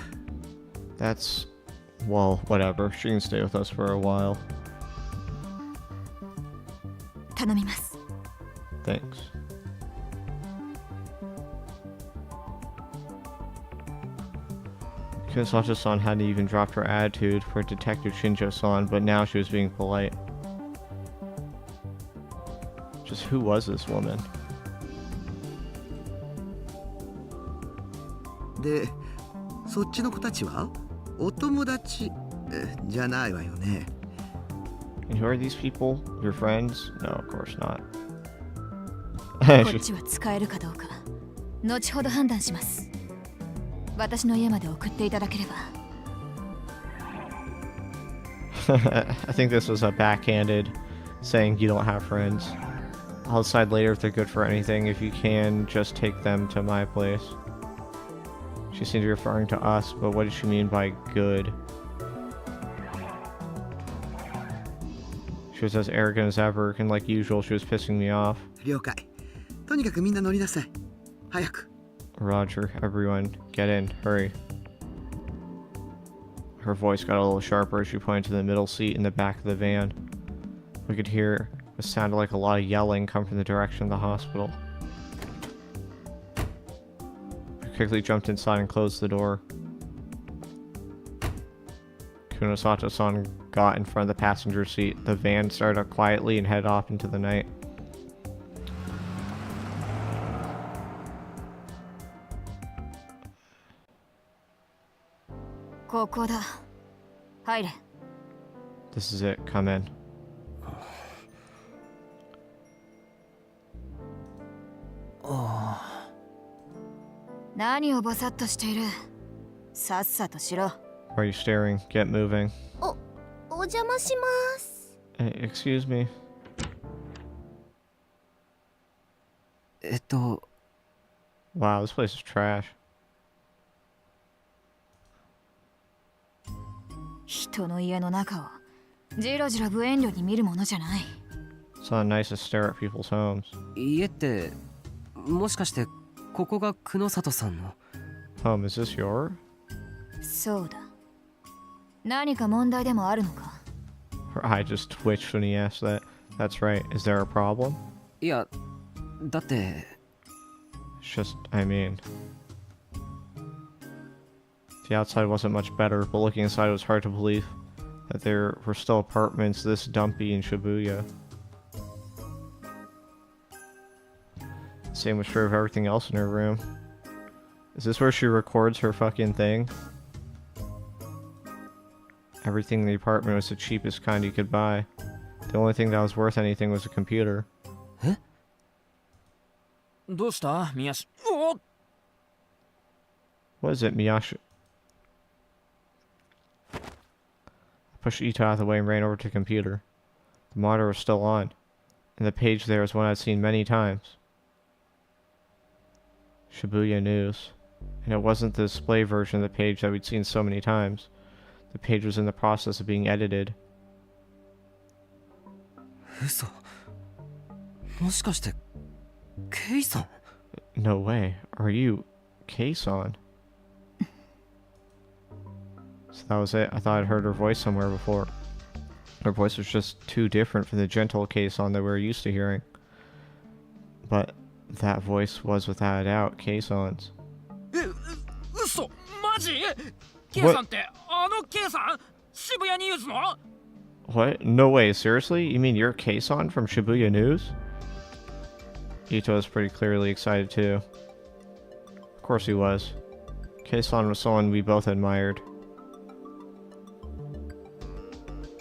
That's... well, whatever. She can stay with us for a while. 頼みます。 Thanks. Kunosato-san hadn't even dropped her attitude for Detective Shinjo-san, but now she was being polite. Just who was this woman? で、そっちの子たちはお友達じゃないわよね。 And who are these people? Your friends? No, of course not. こっちは使えるかどうか後ほど判断します。私の家まで送っていただければ。I think this was a backhanded saying you don't have friends. I'll decide later if they're good for anything. If you can, just take them to my place. She seemed to be referring to us, but what did she mean by good? She was as arrogant as ever, and like usual, she was pissing me off. 了解。とにかくみんな乗りなさい。早く。 Roger, everyone, get in, hurry. Her voice got a little sharper as she pointed to the middle seat in the back of the van. We could hear what sounded like a lot of yelling come from the direction of the hospital. We quickly jumped inside and closed the door. Kunosato-san got in front of the passenger seat. The van started up quietly and headed off into the night. This is it. Come in. 何をぼさっとしている。さっさとしろ。 Why are you staring? Get moving. お邪魔します。 Excuse me. 'Wow, this place is trash. 人の家の中をじろじろ無遠慮に見るものじゃない。 It's not nice to stare at people's homes. 家ってもしかしてここが久野里さんの Home, is this your? そうだ。何か問題でもあるのか。 Her eye just twitched when he asked that. That's right. Is there a problem? いやだって It's just, I mean... The outside wasn't much better, but looking inside it was hard to believe that there were still apartments this dumpy in Shibuya. Same was true of everything else in her room. Is this where she records her fucking thing? Everything in the apartment was the cheapest kind you could buy. The only thing that was worth anything was a computer. どうした宮下。 What is it, Miyashi? I pushed Ito out of the way and ran over to the computer. The monitor was still on, and the page there was one I'd seen many times. Shibuya News. And it wasn't the display version of the page that we'd seen so many times. The page was in the process of being edited. 嘘。もしかしてケイさん？ No way. Are you Kei-san? So that was it. I thought I'd heard her voice somewhere before. Her voice was just too different from the gentle Kei-san that we were used to hearing. But that voice was without a doubt Kei-san's. 嘘マジ ?K さんってあの K さん渋谷ニュースの What? No way, seriously? You mean you're Kei-san from Shibuya News? Ito was pretty clearly excited too. Of course he was. Kei-san was someone we both admired.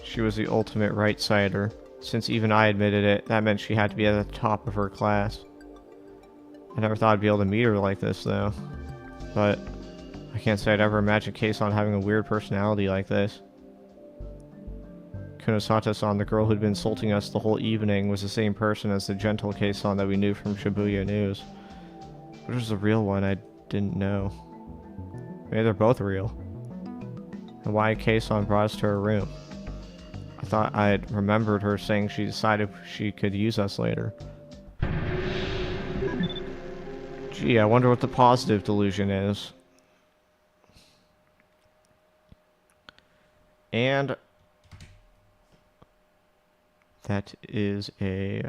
She was the ultimate right-sider. Since even I admitted it, that meant she had to be at the top of her class. I never thought I'd be able to meet her like this, though. But I can't say I'd ever imagined Kei-san having a weird personality like this. Kunosata-san, the girl who'd been insulting us the whole evening, was the same person as the gentle Kei-san that we knew from Shibuya News. Which was the real one I didn't know. Maybe they're both real. And why Kei-san brought us to her room. I thought I had remembered her saying she decided she could use us later. Gee, I wonder what the positive delusion is. And that is a